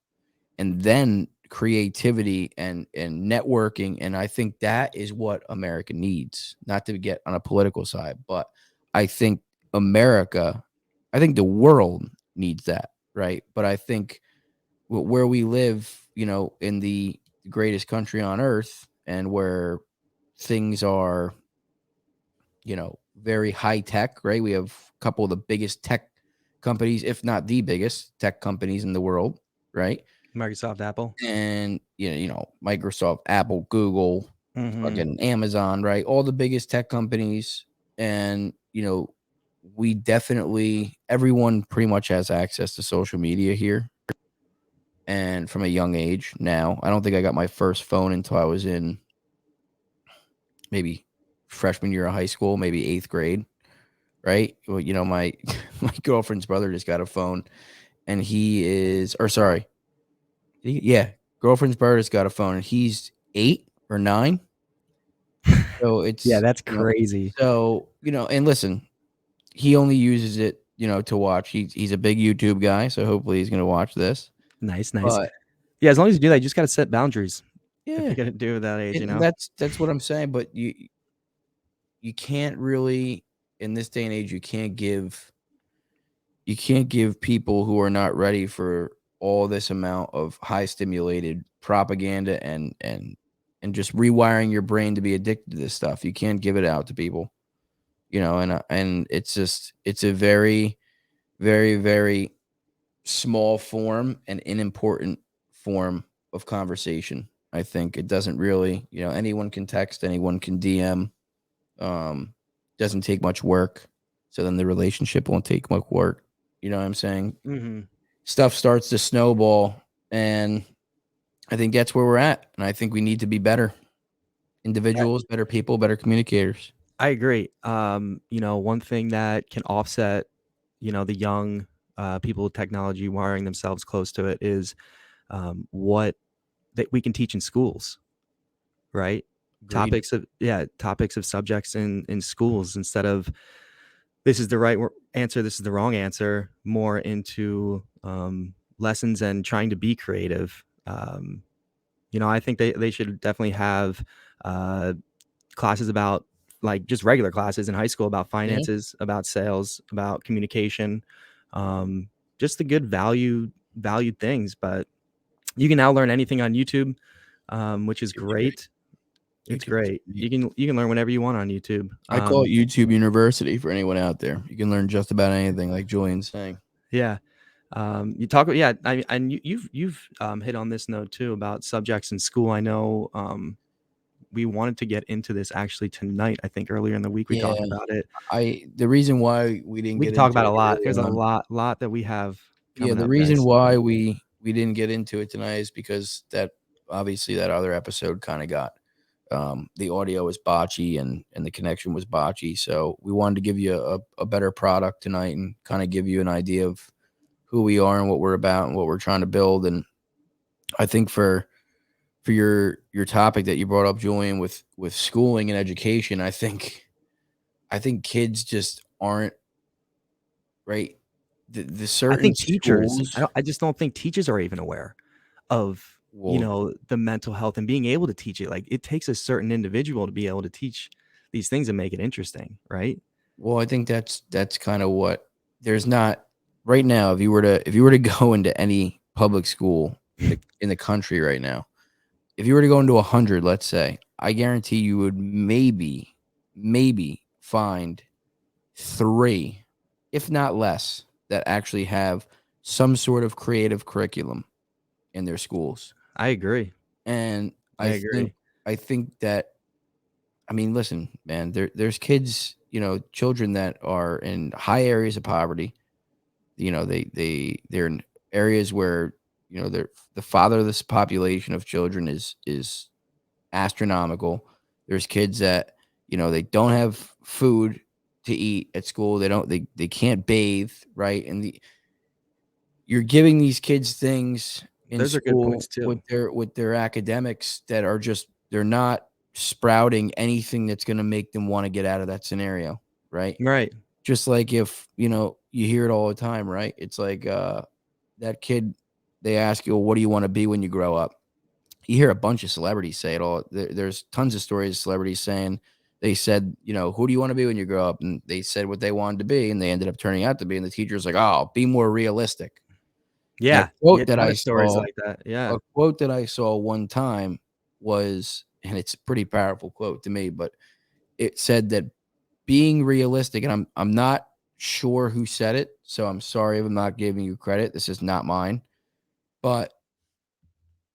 And then creativity and networking, and I think that is what America needs. Not to get on a political side, but I think America, I think the world needs that, right? But I think where we live, in the greatest country on earth, and where things are, very high tech, right? We have a couple of the biggest tech companies, if not the biggest tech companies in the world, right? Microsoft, Apple. And Microsoft, Apple, Google, Mm-hmm. fucking Amazon, right? All the biggest tech companies. And we definitely, everyone pretty much has access to social media here, and from a young age. Now, I don't think I got my first phone until I was in maybe freshman year of high school, maybe 8th grade, right? Well, my my girlfriend's brother just got a phone, and he is, or sorry, yeah, girlfriend's brother just got a phone, and he's 8 or 9. So Yeah, it's, that's crazy. and listen, he only uses it, to watch. He's a big YouTube guy, so hopefully he's gonna watch this. Nice, nice. But Yeah, as long as you do that, you just got to set boundaries. If yeah, you're gonna do it at that age, you and know. that's what I'm saying. But you can't really, in this day and age, you can't give people who are not ready for all this amount of high stimulated propaganda and just rewiring your brain to be addicted to this stuff. You can't give it out to people, and it's a very, very, very small form and unimportant form of conversation. I think it doesn't really, anyone can text, anyone can DM. Um, doesn't take much work, so then the relationship won't take much work. You know what I'm saying? Mm-hmm. Stuff starts to snowball, and I think that's where we're at. And I think we need to be better individuals, better people, better communicators. I agree. One thing that can offset, the young people with technology wiring themselves close to it is what that we can teach in schools, right? Agreed. Topics of subjects in schools instead of this is the right answer, this is the wrong answer, more into lessons and trying to be creative. I think they should definitely have uh, classes about like just regular classes in high school about Yeah, finances, about sales, about communication, um, just the good valued things. But you can now learn anything on YouTube, which is YouTube's great. great. It's YouTube is great. great. You can learn whatever you want on YouTube. I call it YouTube University for anyone out there. You can learn just about anything, like Julian's saying. Yeah. You talk about, yeah, and you've hit on this note too about subjects in school. I know we wanted to get into this actually tonight. I think earlier in the week we Yeah, talked about it. the reason why we didn't We get could talk into about a it lot. early There's a on, lot that we have yeah, coming the up, reason guys. why we didn't get into it tonight is because that obviously that other episode kind of got the audio was botchy and the connection was botchy. So we wanted to give you a better product tonight and kind of give you an idea of who we are and what we're about and what we're trying to build. And I think for your topic that you brought up, Julian, with schooling and education, I think kids just aren't right. The I certain think teachers, schools I just don't think teachers are even aware of, will. the mental health and being able to teach it. Like it takes a certain individual to be able to teach these things and make it interesting, right? Well, I think that's kind of what there's not right now. If you were to go into any public school, in the country right now. If you were to go into 100, let's say, I guarantee you would maybe find 3, if not less, that actually have some sort of creative curriculum in their schools. I agree. And I I think agree. I think that I mean, listen, man, there's kids, children that are in high areas of poverty. They're in areas where, the fatherless population of children is astronomical. There's kids that, they don't have food to eat at school. They can't bathe, right? And you're giving these kids things in Those are good points school too. with their academics that are just they're not sprouting anything that's going to make them want to get out of that scenario, right? Right. Just like if, you hear it all the time, right? It's like that kid, they ask you, well, what do you want to be when you grow up? You hear a bunch of celebrities say it all. There's tons of stories of celebrities saying they said, who do you want to be when you grow up? And they said what they wanted to be, and they ended up turning out to be. And the teacher's like, oh, be more realistic. And Yeah. Yeah, ton of stories like that. Yeah. a quote that I saw one time was, and it's a pretty powerful quote to me, but it said that being realistic, and I'm not sure who said it, so I'm sorry if I'm not giving you credit. This is not mine, but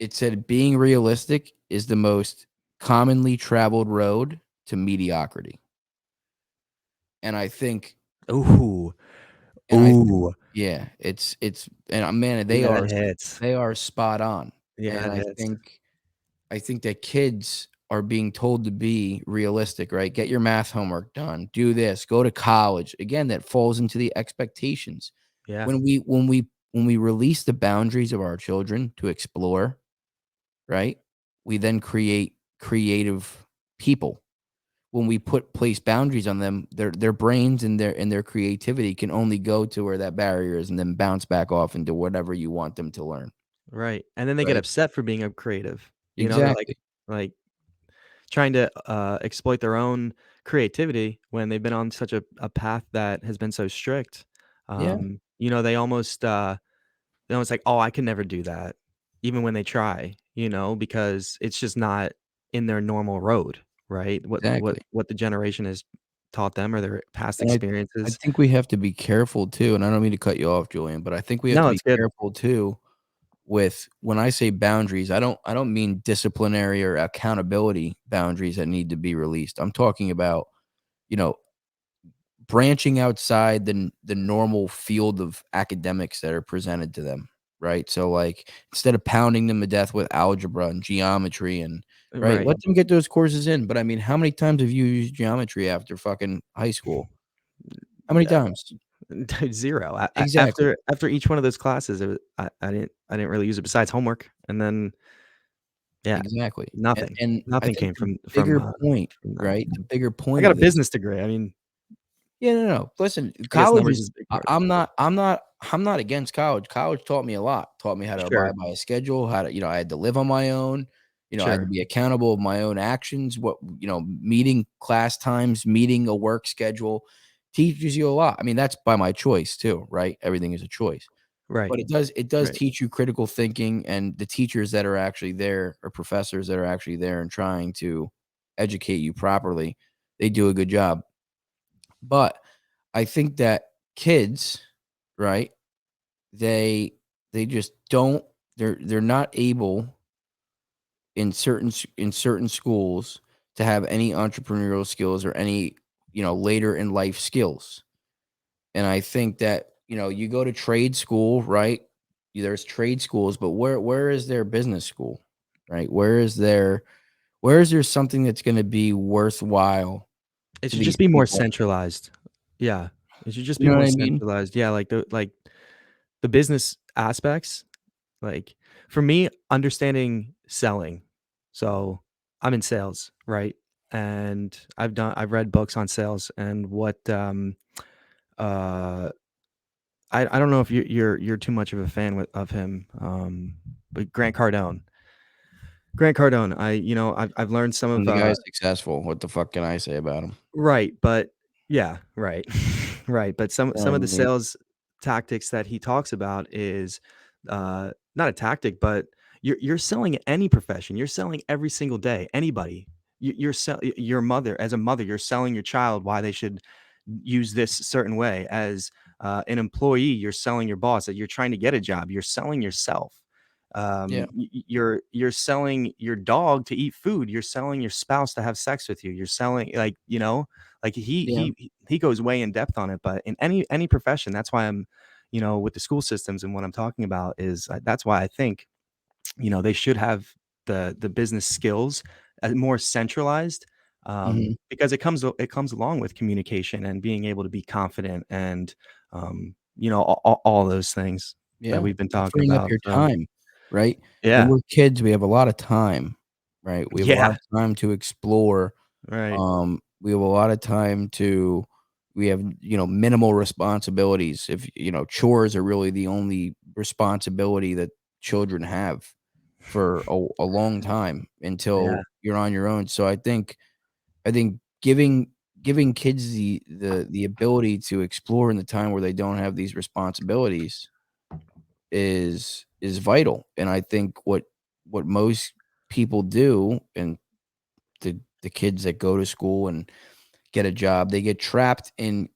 it said being realistic is the most commonly traveled road to mediocrity. And I think, Ooh. and I think, Ooh. yeah, and man, Yeah, that hits. they are spot on. Yeah, And that hits. I think that kids are being told to be realistic, right? Get your math homework done. Do this. Go to college. Again, that falls into the expectations. Yeah. When we release the boundaries of our children to explore, right? We then create creative people. When we place boundaries on them, their brains and their creativity can only go to where that barrier is and then bounce back off into whatever you want them to learn, Right. And then they get right? upset for being a creative. They're Exactly. like trying to exploit their own creativity when they've been on such a path that has been so strict. Yeah, They almost like, oh, I can never do that, even when they try, because it's just not in their normal road, right? exactly. What the generation has taught them or their past And I experiences. think we have to be careful too, and I don't mean to cut you off, Julian, but I think we have to No, be it's good. careful too with when I say boundaries, I don't mean disciplinary or accountability boundaries that need to be released. I'm talking about, you know, branching outside the normal field of academics that are presented to them, right? So like instead of pounding them to death with algebra and geometry and right, Right. let them get those courses in. But I mean, how many times have you used geometry after fucking high school? How many Uh, times? 0. Exactly. After each one of those classes, I didn't really use it besides homework, and then yeah, Exactly. nothing. And I Nothing think came the bigger point, from that. right? The bigger I point got of a this. business degree. I mean, Yeah, no, no. Listen, I guess college numbers is is a big part of it. I'm not against college. College taught me a lot. Taught me how to Sure. abide by a schedule, how to, I had to live on my own. I had to Sure. be accountable of my own actions, meeting class times, meeting a work schedule teaches you a lot. I mean, that's by my choice too, right? Everything is a choice. Right. But it does Right. teach you critical thinking, and the teachers that are actually there or professors that are actually there and trying to educate you properly, they do a good job. But I think that kids, right? They they just don't they're not able in certain schools to have any entrepreneurial skills or any, later in life skills. And I think that, you go to trade school, right? There's trade schools, but where is their business school? Right? Where is there something that's going to be worthwhile It to should these just be more people? centralized. Yeah. It should just You be know what more I mean? centralized. Yeah, the business aspects, like, for me, understanding selling. So, I'm in sales, right? And I've read books on sales and uh, I don't know if you're too much of a fan of him, but Grant Cardone, I've learned some And of, the guy's successful. What the fuck can I say about him? right, but yeah, right. Right, but You know what some I of the mean? sales tactics that he talks about is not a tactic, but you're selling any profession. You're selling every single day. Anybody. Your mother, as a mother, you're selling your child why they should use this certain way. As an employee, you're selling your boss that you're trying to get a job. You're selling yourself. Yeah. You're selling your dog to eat food. You're selling your spouse to have sex with you. You're selling, like, like Yeah. he goes way in depth on it. But in any profession, that's why I'm, with the school systems, and what I'm talking about is, that's why I think, they should have the business skills more centralized, Hmm. because it comes along with communication and being able to be confident, and all those things that Yeah. we've been talking Freeing up about. your So time, right? When yeah, we're kids, we have a lot of time, right? We have a lot yeah, of time to explore. right, We have a lot of time to we have, minimal responsibilities. If, chores are really the only responsibility that children have for a long time yeah, until you're on your own. So I think giving kids the ability to explore in the time where they don't have these responsibilities is vital. And I think what most people do, and the kids that go to school and get a job, they get trapped in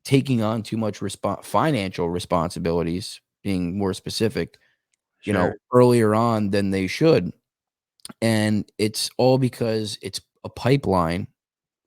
taking on too much financial responsibilities, being more specific, sure, earlier on than they should. And it's all because it's a pipeline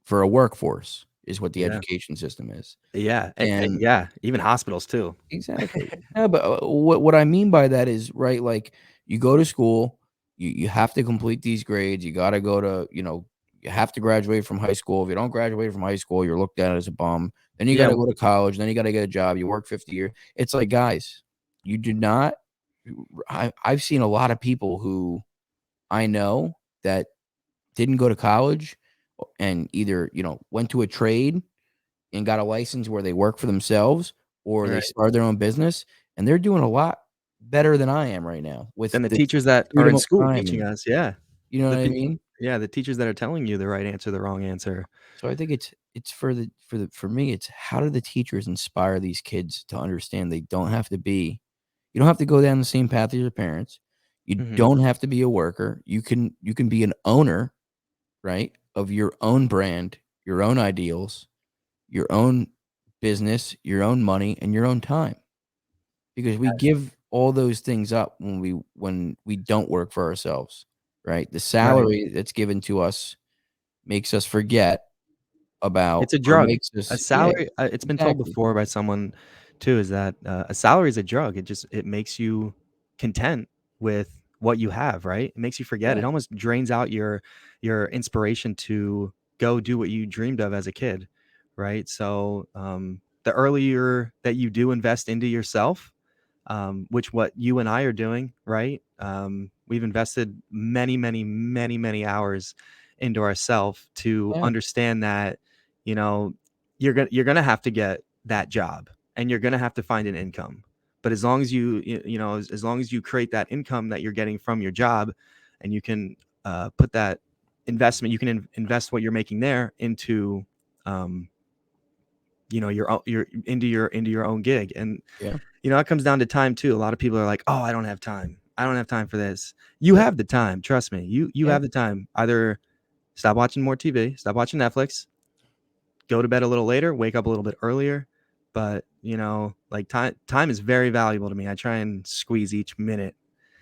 for a workforce is what the yeah, education system is. yeah, And yeah, even hospitals too. exactly. Yeah, but, what I mean by that is, right, like, you go to school, you have to complete these grades, you gotta go to, you have to graduate from high school. If you don't graduate from high school, you're looked at as a bum. Then you Yeah, gotta go to college, then you gotta get a job, you work 50 years. It's like, guys, you do not I've seen a lot of people who I know that didn't go to college and either, went to a trade and got a license where they work for themselves or they right. start their own business, and they're doing a lot better than I am right now with Then the the teachers that are freedom in of school time, teaching and us, yeah. you know what The I pe mean? Yeah, the teachers that are telling you the right answer, the wrong answer. So I think it's for me, it's how do the teachers inspire these kids to understand you don't have to go down the same path as your parents. You Mhm. don't have to be a worker. You can be an owner, right, of your own brand, your own ideals, your own business, your own money, and your own time. Because we give all those things up when we don't work for ourselves, right? The Right. salary that's given to us makes us forget about It's a or drug. makes A us yeah, salary, it's been told exactly. before by someone too, is that, a salary is a drug. It makes you content with what you have, right? It makes you forget. Yeah, It almost drains out your inspiration to go do what you dreamed of as a kid, right? So, the earlier that you do invest into yourself, which what you and I are doing, right? We've invested many, many, many, many hours into ourselves to yeah, understand that, you know, you're gonna have to get that job, and you're gonna have to find an income. But as long as as long as you create that income that you're getting from your job, and you can put that investment, you can invest what you're making there into, um, your into your own gig. And yeah, it comes down to time too. A lot of people are like, "Oh, I don't have time. I don't have time for this." You yeah, have the time. Trust me. You yeah, have the time. Either stop watching more TV, stop watching Netflix, go to bed a little later, wake up a little bit earlier. But, like, time is very valuable to me. I try and squeeze each minute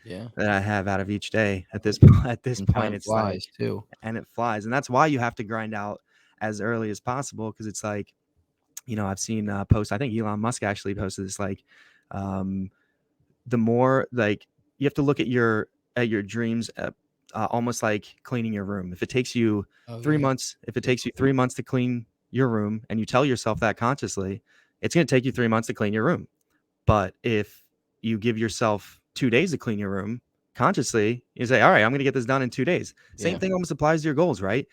yeah. that I have out of each day. At this at this And point, time it's like, flies too. and it flies. And that's why you have to grind out as early as possible, because it's like, I've seen posts. I think Elon Musk actually posted this, like, um, the more, like, you have to look at your dreams, almost like cleaning your room. If it takes you Oh, three yeah. months, if it It's takes you 3 months to clean your room, and you tell yourself that consciously, it's going to take you 3 months to clean your room. But if you give yourself 2 days to clean your room consciously, you say, all right, I'm going to get this done in 2 days. Same yeah, thing almost applies to your goals, right?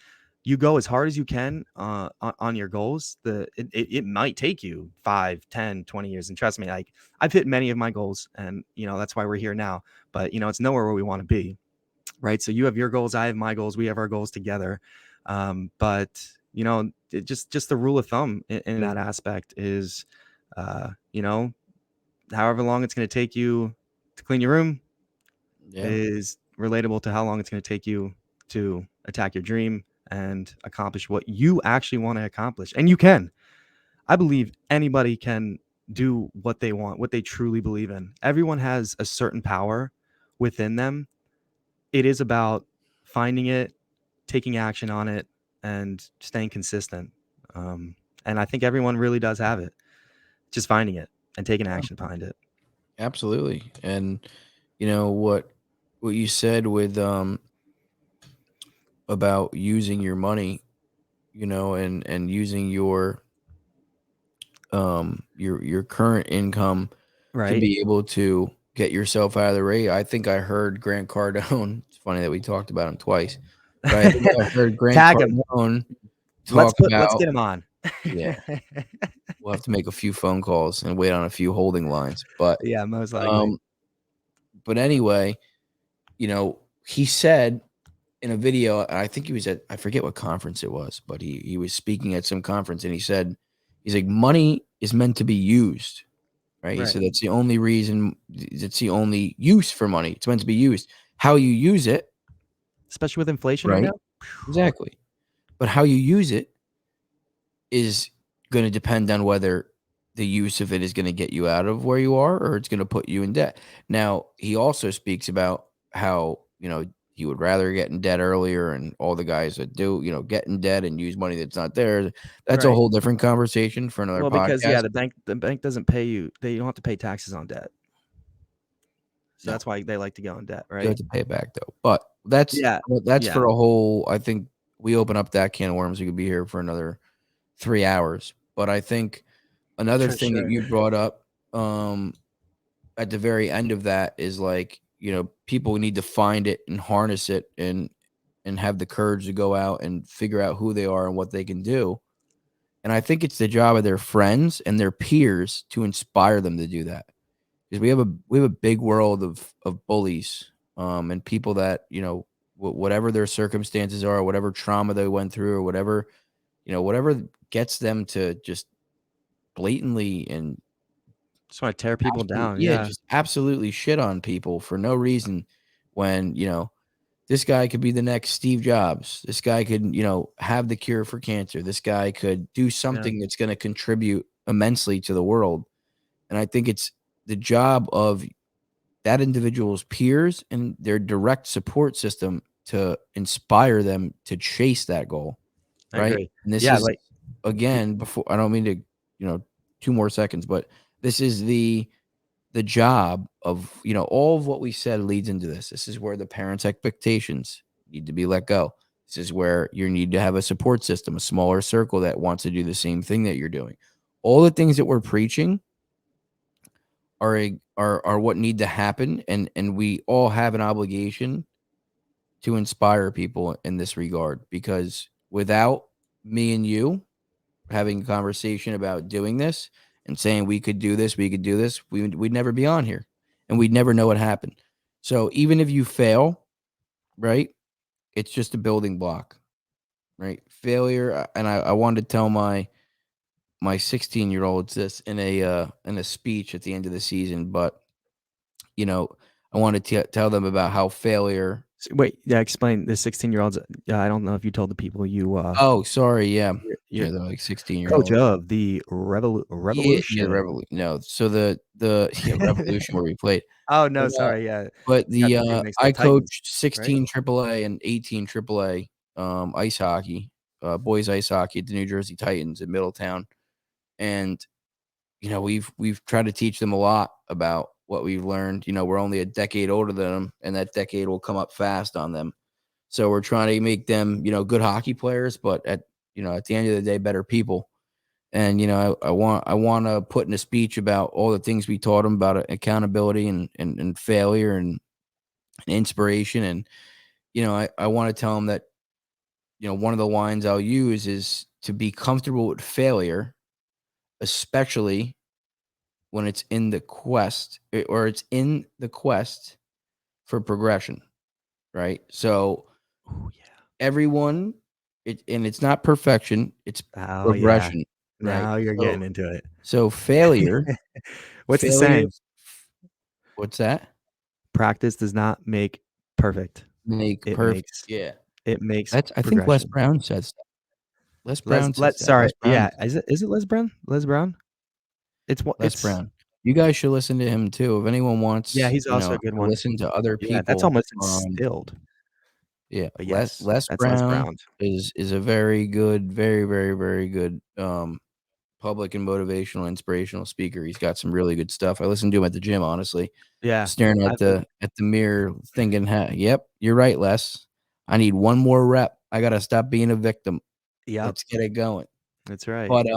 You go as hard as you can on your goals. It might take you 5, 10, 20 years. And trust me, like, I've hit many of my goals, and, that's why we're here now. But, it's nowhere where we want to be, right? So you have your goals, I have my goals, we have our goals together. But, just the rule of thumb in that aspect is, uh, you know, however long it's going to take you to clean your room Yeah. is relatable to how long it's going to take you to attack your dream and accomplish what you actually want to accomplish. And you can. I believe anybody can do what they want, what they truly believe in. Everyone has a certain power within them. It is about finding it, taking action on it, and staying consistent. Um, and I think everyone really does have it. Just finding it and taking Yeah. action behind it. Absolutely. And what you said with about using your money, and using your current income to Right. be able to get yourself out of the rate. I think I heard Grant Cardone. It's funny that we talked about him twice, but I think I heard Grant Tag him. Cardone talk Let's about. get him on. Yeah, we'll have to make a few phone calls and wait on a few holding lines, Yeah, most likely. um, but anyway, he said in a video, and I think he was at, I forget what conference it was, but he was speaking at some conference, and he said, he's like, money is meant to be used, right? He Right. said that's the only reason, it's the only use for money. It's meant to be used. How you use it, Especially with inflation right right? now. Exactly. But how you use it is going to depend on whether the use of it is going to get you out of where you are or it's going to put you in debt. Now, he also speaks about how, he would rather get in debt earlier, and all the guys that do, get in debt and use money that's not there. That's a Right. whole different conversation for another Well, because yeah, podcast. the bank doesn't pay you. They don't have to pay taxes on debt. So No, that's why they like to go in debt, you have right? to pay it back though. But that's Yeah. that's Yeah. for a whole. I think we open up that can of worms, we could be here for another 3 hours. But I think another For thing that sure. you brought up, at the very end of that, is like, people need to find it and harness it, and have the courage to go out and figure out who they are and what they can do. And I think it's the job of their friends and their peers to inspire them to do that. Because we have a big world of bullies, and people that, whatever their circumstances are, whatever trauma they went through, or whatever gets them to just blatantly and Just want to tear people absolutely, down. yeah, Yeah. just absolutely shit on people for no reason, when, this guy could be the next Steve Jobs. This guy could, have the cure for cancer. This guy could do Yeah. something that's going to contribute immensely to the world. And I think it's the job of that individual's peers and their direct support system to inspire them to chase that goal, I right? agree. And this Yeah. is, Like. again, before, I don't mean to, 2 more seconds, but this is the job of, all of what we said leads into this. This is where the parents' expectations need to be let go. This is where you need to have a support system, a smaller circle that wants to do the same thing that you're doing. All the things that we're preaching are what need to happen, and we all have an obligation to inspire people in this regard, because without me and you having a conversation about doing this and saying we could do this, we'd never be on here, and we'd never know what happened. So even if you fail, right, it's just a building block, right? Failure, and I wanted to tell my 16-year-olds this in a speech at the end of the season, but you know, I wanted to tell them about how failure. Wait. Yeah. Explain the 16-year-olds. Yeah. I don't know if you told the people Oh, sorry, yeah. you're Yeah, they're like coach 16-year-olds. of the Yeah, revolution. no, so the yeah, Revolution where we played. Oh no. But, Sorry. Yeah. but Got the, the team mixed I up. Titans. coached Right. 16 AAA and 18 AAA, ice hockey, boys ice hockey at the New Jersey Titans in Middletown, and, we've tried to teach them a lot about what we've learned. We're only a decade older than them, and that decade will come up fast on them. So we're trying to make them, good hockey players, but at the end of the day, better people. And I want to put in a speech about all the things we taught them about accountability and failure and inspiration. And I want to tell them that one of the lines I'll use is to be comfortable with failure, especially when it's in the quest, or it's in the quest for progression, right? So Oh yeah. everyone, and it's not perfection, it's Oh yeah. progression. right? Now you're So getting into it. so failure What's the failure saying? what's that? Practice does not make perfect. Make It perfect. makes Yeah. it makes That's I think Les progression. Brown says that. Les Les Brown says let that. Les sorry, Brown yeah. is Is it Les Brown? Les Brown? It's what Les it's Brown. You guys should listen to him too. If anyone yeah, wants, he's also a good to one. listen to other Yeah, that's people, almost instilled, yeah, but Les yes, Les that's Les Brown Brown. is a very good, very, very, very good public and motivational, inspirational speaker. He's got some really good stuff. I listen to him at the gym, honestly, Yeah, staring I've been at the mirror, thinking, "Yep, you're right, Les. I need one more rep. I gotta stop being a victim. yep, Let's get it going." that's right. But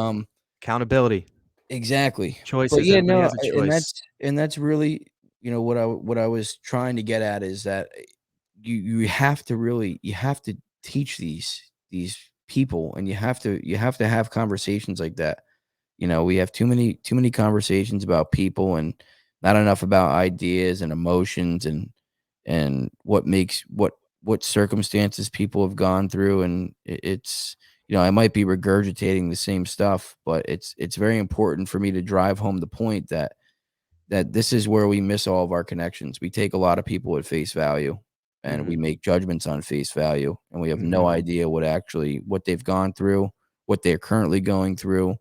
Accountability, exactly. But choices, yeah, everybody no, has a and choice. that's really, what I was trying to get at is that you have to really you have to teach these people, and you have to have conversations like that. We have too many conversations about people and not enough about ideas and emotions and what circumstances people have gone through, and it's I might be regurgitating the same stuff, but it's very important for me to drive home the point that this is where we miss all of our connections. We take a lot of people at face value, and we Mhm, make judgments on face value, and we have no mhm, idea what they've gone through, what they're currently going through.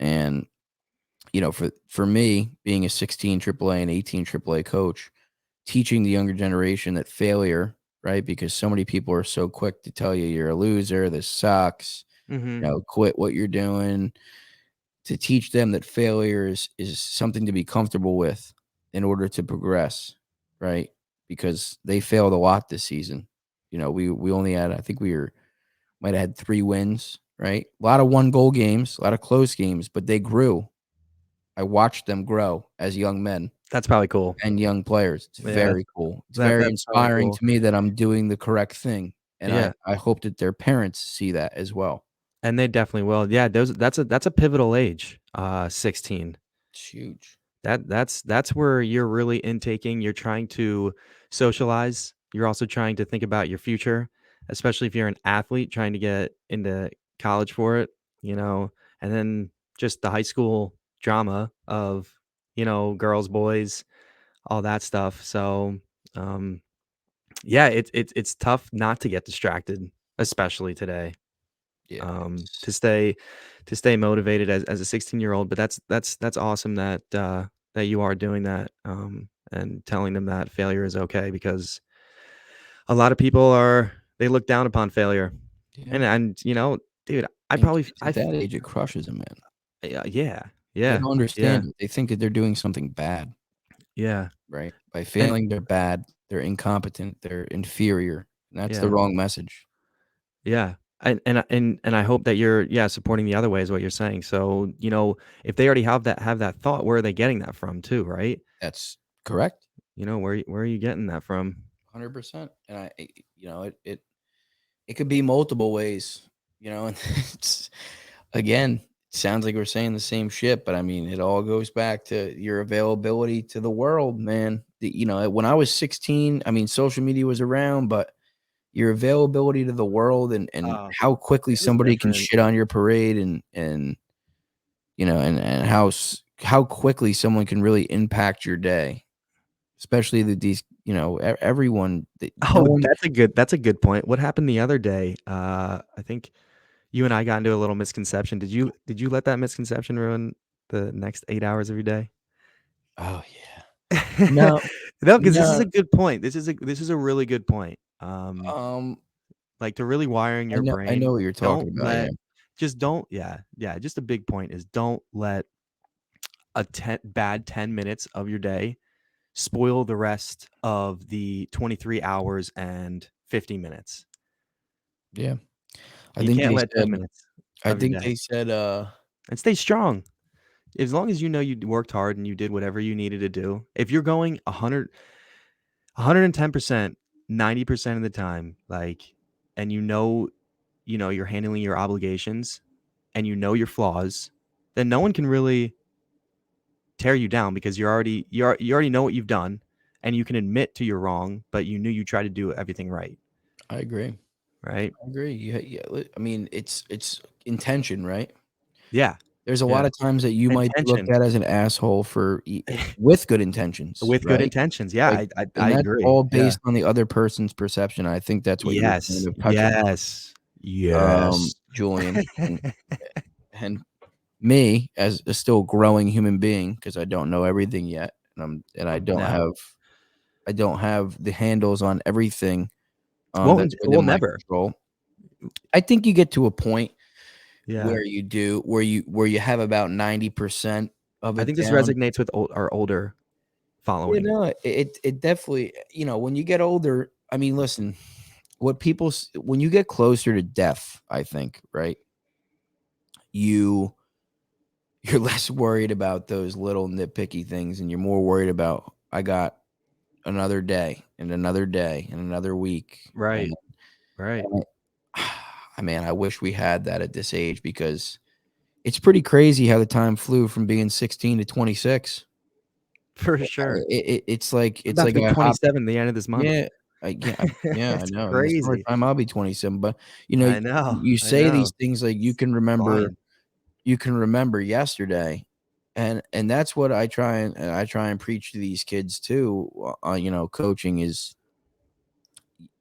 And for me, being a 16 AAA and 18 AAA coach, teaching the younger generation that failure, right? Because so many people are so quick to tell you you're a loser, this sucks, mhm. quit what you're doing. To teach them that failure is something to be comfortable with in order to progress, right? Because they failed a lot this season. We only had, I think we were might have had 3 wins, right? A lot of one goal games, a lot of close games, but they grew. I watched them grow as young men That's probably cool. and young players. It's Yeah, very cool. It's very that's probably inspiring cool. to me that I'm doing the correct thing, and Yeah, I hope that their parents see that as well. and they definitely will. Yeah, those that's a pivotal age, 16. It's huge. That's where you're really intaking, you're trying to socialize, you're also trying to think about your future, especially if you're an athlete trying to get into college for it, you know, and then just the high school drama of, girls, boys, all that stuff. So, um, yeah, it's tough not to get distracted, especially today. Yeah, To stay motivated as a 16-year-old. But that's awesome that that you are doing that, and telling them that failure is okay, because a lot of people are they look down upon failure. yeah. And dude, I And probably kids at that age, it crushes them, man. yeah, yeah, They yeah, don't yeah, understand it. They think that they're doing something bad, yeah, right? By and failing, they're bad, they're incompetent, they're inferior, and that's the yeah, wrong message. yeah. And I hope that you're, yeah, supporting the other way is what you're saying. So, if they already have that thought, where are they getting that from too, right? That's correct, Where are you getting that from? 100%. And it could be multiple ways, and it's again, it sounds like we're saying the same shit, but I mean, it all goes back to your availability to the world, man. When I was 16, I mean, social media was around, but your availability to the world and Oh, how quickly it was somebody can different. shit on your parade and and how quickly someone can really impact your day, especially these, everyone, no Oh, one. that's a good point. What happened the other day? I think you and I got into a little misconception. Did you let that misconception ruin the next 8 hours of your day? Oh yeah. No, No, because this is no. a good point. This is a really good point. Um, Like, to really wiring your I know brain, what you're talking don't about. Yeah, let just don't yeah, yeah, just a big point is don't let a bad 10 minutes of your day spoil the rest of the 23 hours and 50 minutes. yeah. I You think can't they let said. 10 minutes I of your think day they said. and stay strong. As long as you know you worked hard and you did whatever you needed to do. If you're going 110%, 90% of the time, like, and you're handling your obligations and your flaws, then no one can really tear you down, because you already know what you've done, and you can admit to your wrong, but you knew you tried to do everything right, I agree. right? I agree. Yeah, yeah. I mean, it's intention, right? Yeah. There's a lot Yeah. of times that you might be looked Intention. at as an asshole with good intentions, With good right? intentions. Yeah, Like, I and that's agree. all Yeah. based on the other person's perception. I think that's what you were kind Yes. of touching Yes. Yes. Julian, and me as a still growing human being, because I don't know everything yet, and No. I don't have the handles on everything, that's Well, within my never. control. I think you get to a point Yeah. where where you have about 90% of I it think this down. resonates with our older You following. know, it definitely, when you get older, I mean, listen, when you get closer to death, I think, right? You you're less worried about those little nitpicky things, and you're more worried about, I got another day and another day and another week. Right. And Right. I mean, I wish we had that at this age, because it's pretty crazy how the time flew from being 16 to 26. For sure. It's About to like be I hopped. 27 the end of this month. Yeah, I It's know. In the crazy. summertime, I'll be 27, but, I know. you I say these know. things like It's flying. you can remember yesterday, and that's what I try and preach to these kids too, coaching is,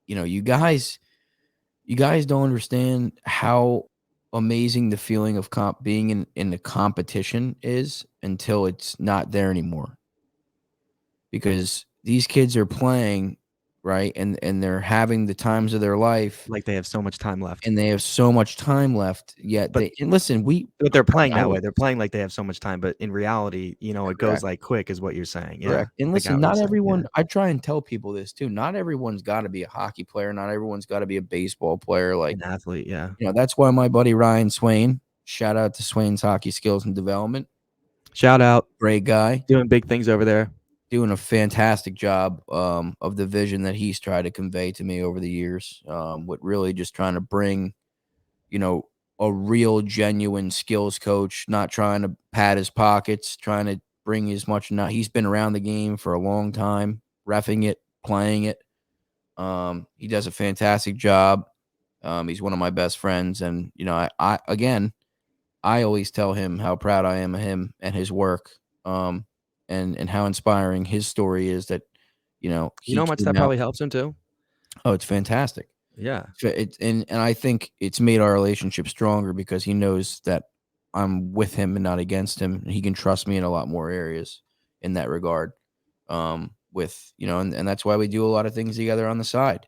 you know, you guys don't understand how amazing the feeling of being in the competition is until it's not there anymore. Because these kids are playing, right? And they're having the times of their life, Like they have so much time left. and they have so much time left, yet But and listen, they're playing I that was way. They're playing like they have so much time, but in reality, it goes correct, like quick is what you're saying. Yeah. correct. And I got listen, what you're not saying. Yeah. everyone, I try and tell people this too. Not everyone's gotta be a hockey player, not everyone's gotta be a baseball player, like, An athlete. Yeah. that's why my buddy Ryan Swain, shout out to Swain's Hockey Skills and Development, Shout out. great guy, Doing big things over there. doing a fantastic job, of the vision that he's tried to convey to me over the years, with really just trying to bring, you know, a real genuine skills coach, not trying to pad his pockets, trying to bring as much. Not He's been around the game for a long time, reffing it, playing it. He does a fantastic job. He's one of my best friends, and I again, I always tell him how proud I am of him and his work, and how inspiring his story is. That You know he how much came that out. probably helps him too? Oh, it's fantastic. Yeah. And I think it's made our relationship stronger, because he knows that I'm with him and not against him. And he can trust me in a lot more areas in that regard. And that's why we do a lot of things together on the side.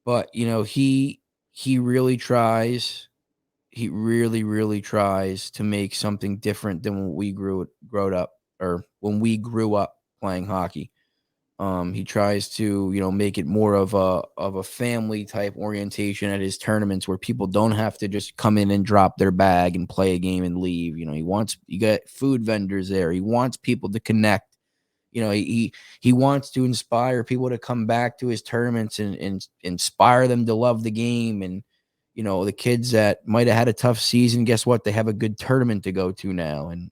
But he really tries. He really, really tries to make something different than when we growed up, or when we grew up playing hockey. He tries to, make it more of a family type orientation at his tournaments, where people don't have to just come in and drop their bag and play a game and leave. You got food vendors there. He wants people to connect. He wants to inspire people to come back to his tournaments, and inspire them to love the game. And the kids that might have had a tough season, guess what? They have a good tournament to go to now, and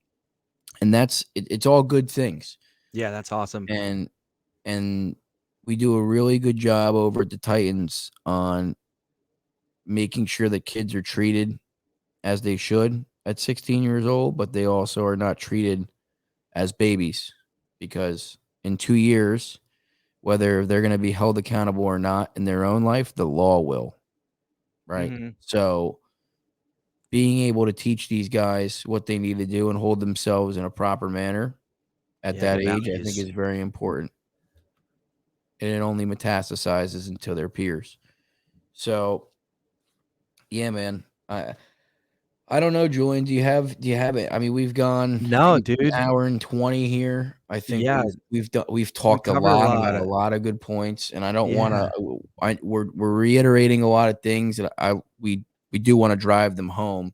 it's all good things. Yeah, that's awesome. And we do a really good job over at the Titans on making sure that kids are treated as they should at 16 years old, but they also are not treated as babies, because in 2 years, whether they're going to be held accountable or not in their own life, the law will, right? Mhm. So being able to teach these guys what they need to do and hold themselves in a proper manner at Yeah, that the age, I think values. is very important. And it only metastasizes into their peers. So, yeah, man. I don't know, Julian. Do you have it? I mean, we've gone No, an dude. hour and 20 here. I think Yeah, we've we talked a covered a lot about a lot. lot of good points, and I don't want Yeah. to. We're reiterating a lot of things, and we do want to drive them home.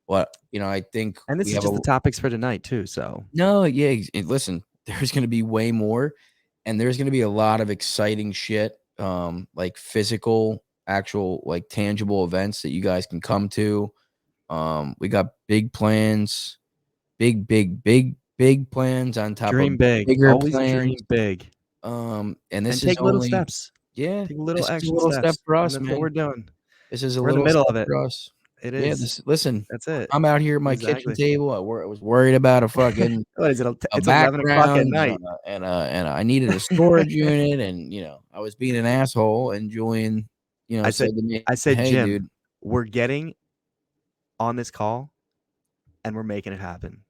But I think And this we is have just a the topics for tonight too, so no. Yeah, listen. There's going to be way more, and there's going to be a lot of exciting shit, like physical, actual, like tangible events that you guys can come to. We got big plans, big plans on top of dream big. bigger Always plans. dream big. And And this is take little only, steps. yeah, Take little this is a action little step steps, for and us, that's what man. we're doing. This is a We're in the little middle step of it. for us. It Yeah, is. listen, That's it. I'm out here at my kitchen Exactly. table. I was worried about a fucking What is it? a It's 11 o'clock at background night. and I needed a storage unit, and I was being an asshole. And Julian, I said said, to me, I said, "Hey, Jim, dude, we're getting on this call and we're making it happen.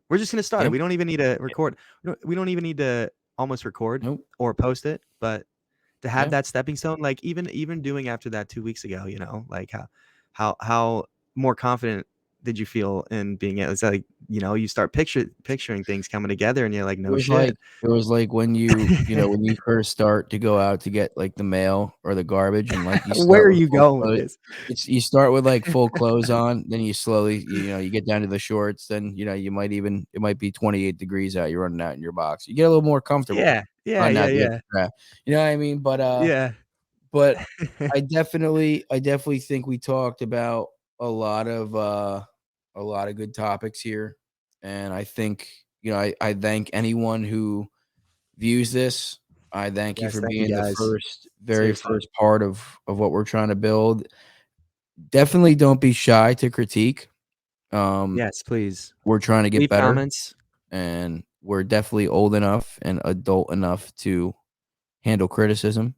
We're just gonna start it. yeah, We don't even need to record. We don't even need to almost record nope, or post it, but to have yeah." that stepping stone, like even doing after that 2 weeks ago, like how more confident did you feel in being it? It's like, you start picturing things coming together and you're like, It no was like shit. it was like when when you first start to go out to get, like, the mail or the garbage, and, like, you Where start are with you full going with clothes. this? You start with, like, full clothes on, then you slowly, you get down to the shorts, then, it might be 28 degrees out, you're running out in your box. You get a little more comfortable Yeah, yeah, running yeah, out the yeah, extra crap. You know what I mean? yeah. But I definitely think we talked about a lot of, uh a lot of good topics here, and I think, I thank anyone who views this. I thank you Yes, for thank you being the guys. very Seriously. first part of what we're trying to build. Definitely don't be shy to critique. Um, Yes, please. we're trying to get Leave better, comments. and we're definitely old enough and adult enough to handle criticism.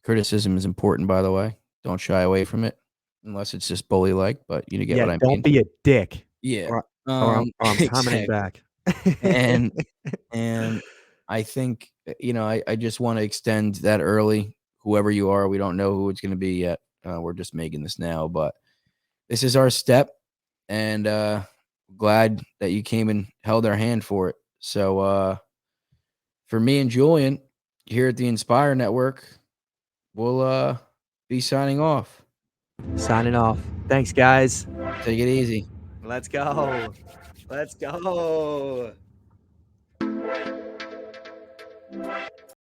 Criticism is important, by the way. Don't shy away from it unless it's just bully like, but you get Yeah, what I don't mean. be a dick Yeah. or I'm commenting Exactly. back. And and I think, I just wanna extend that early. Whoever you are, we don't know who it's gonna be yet. We're just making this now, but this is our step, and, glad that you came and held our hand for it. So, for me and Julian here at the Inspire Network, we'll, be signing off. Signing off. Thanks, guys. Take it easy. Let's go. Let's go.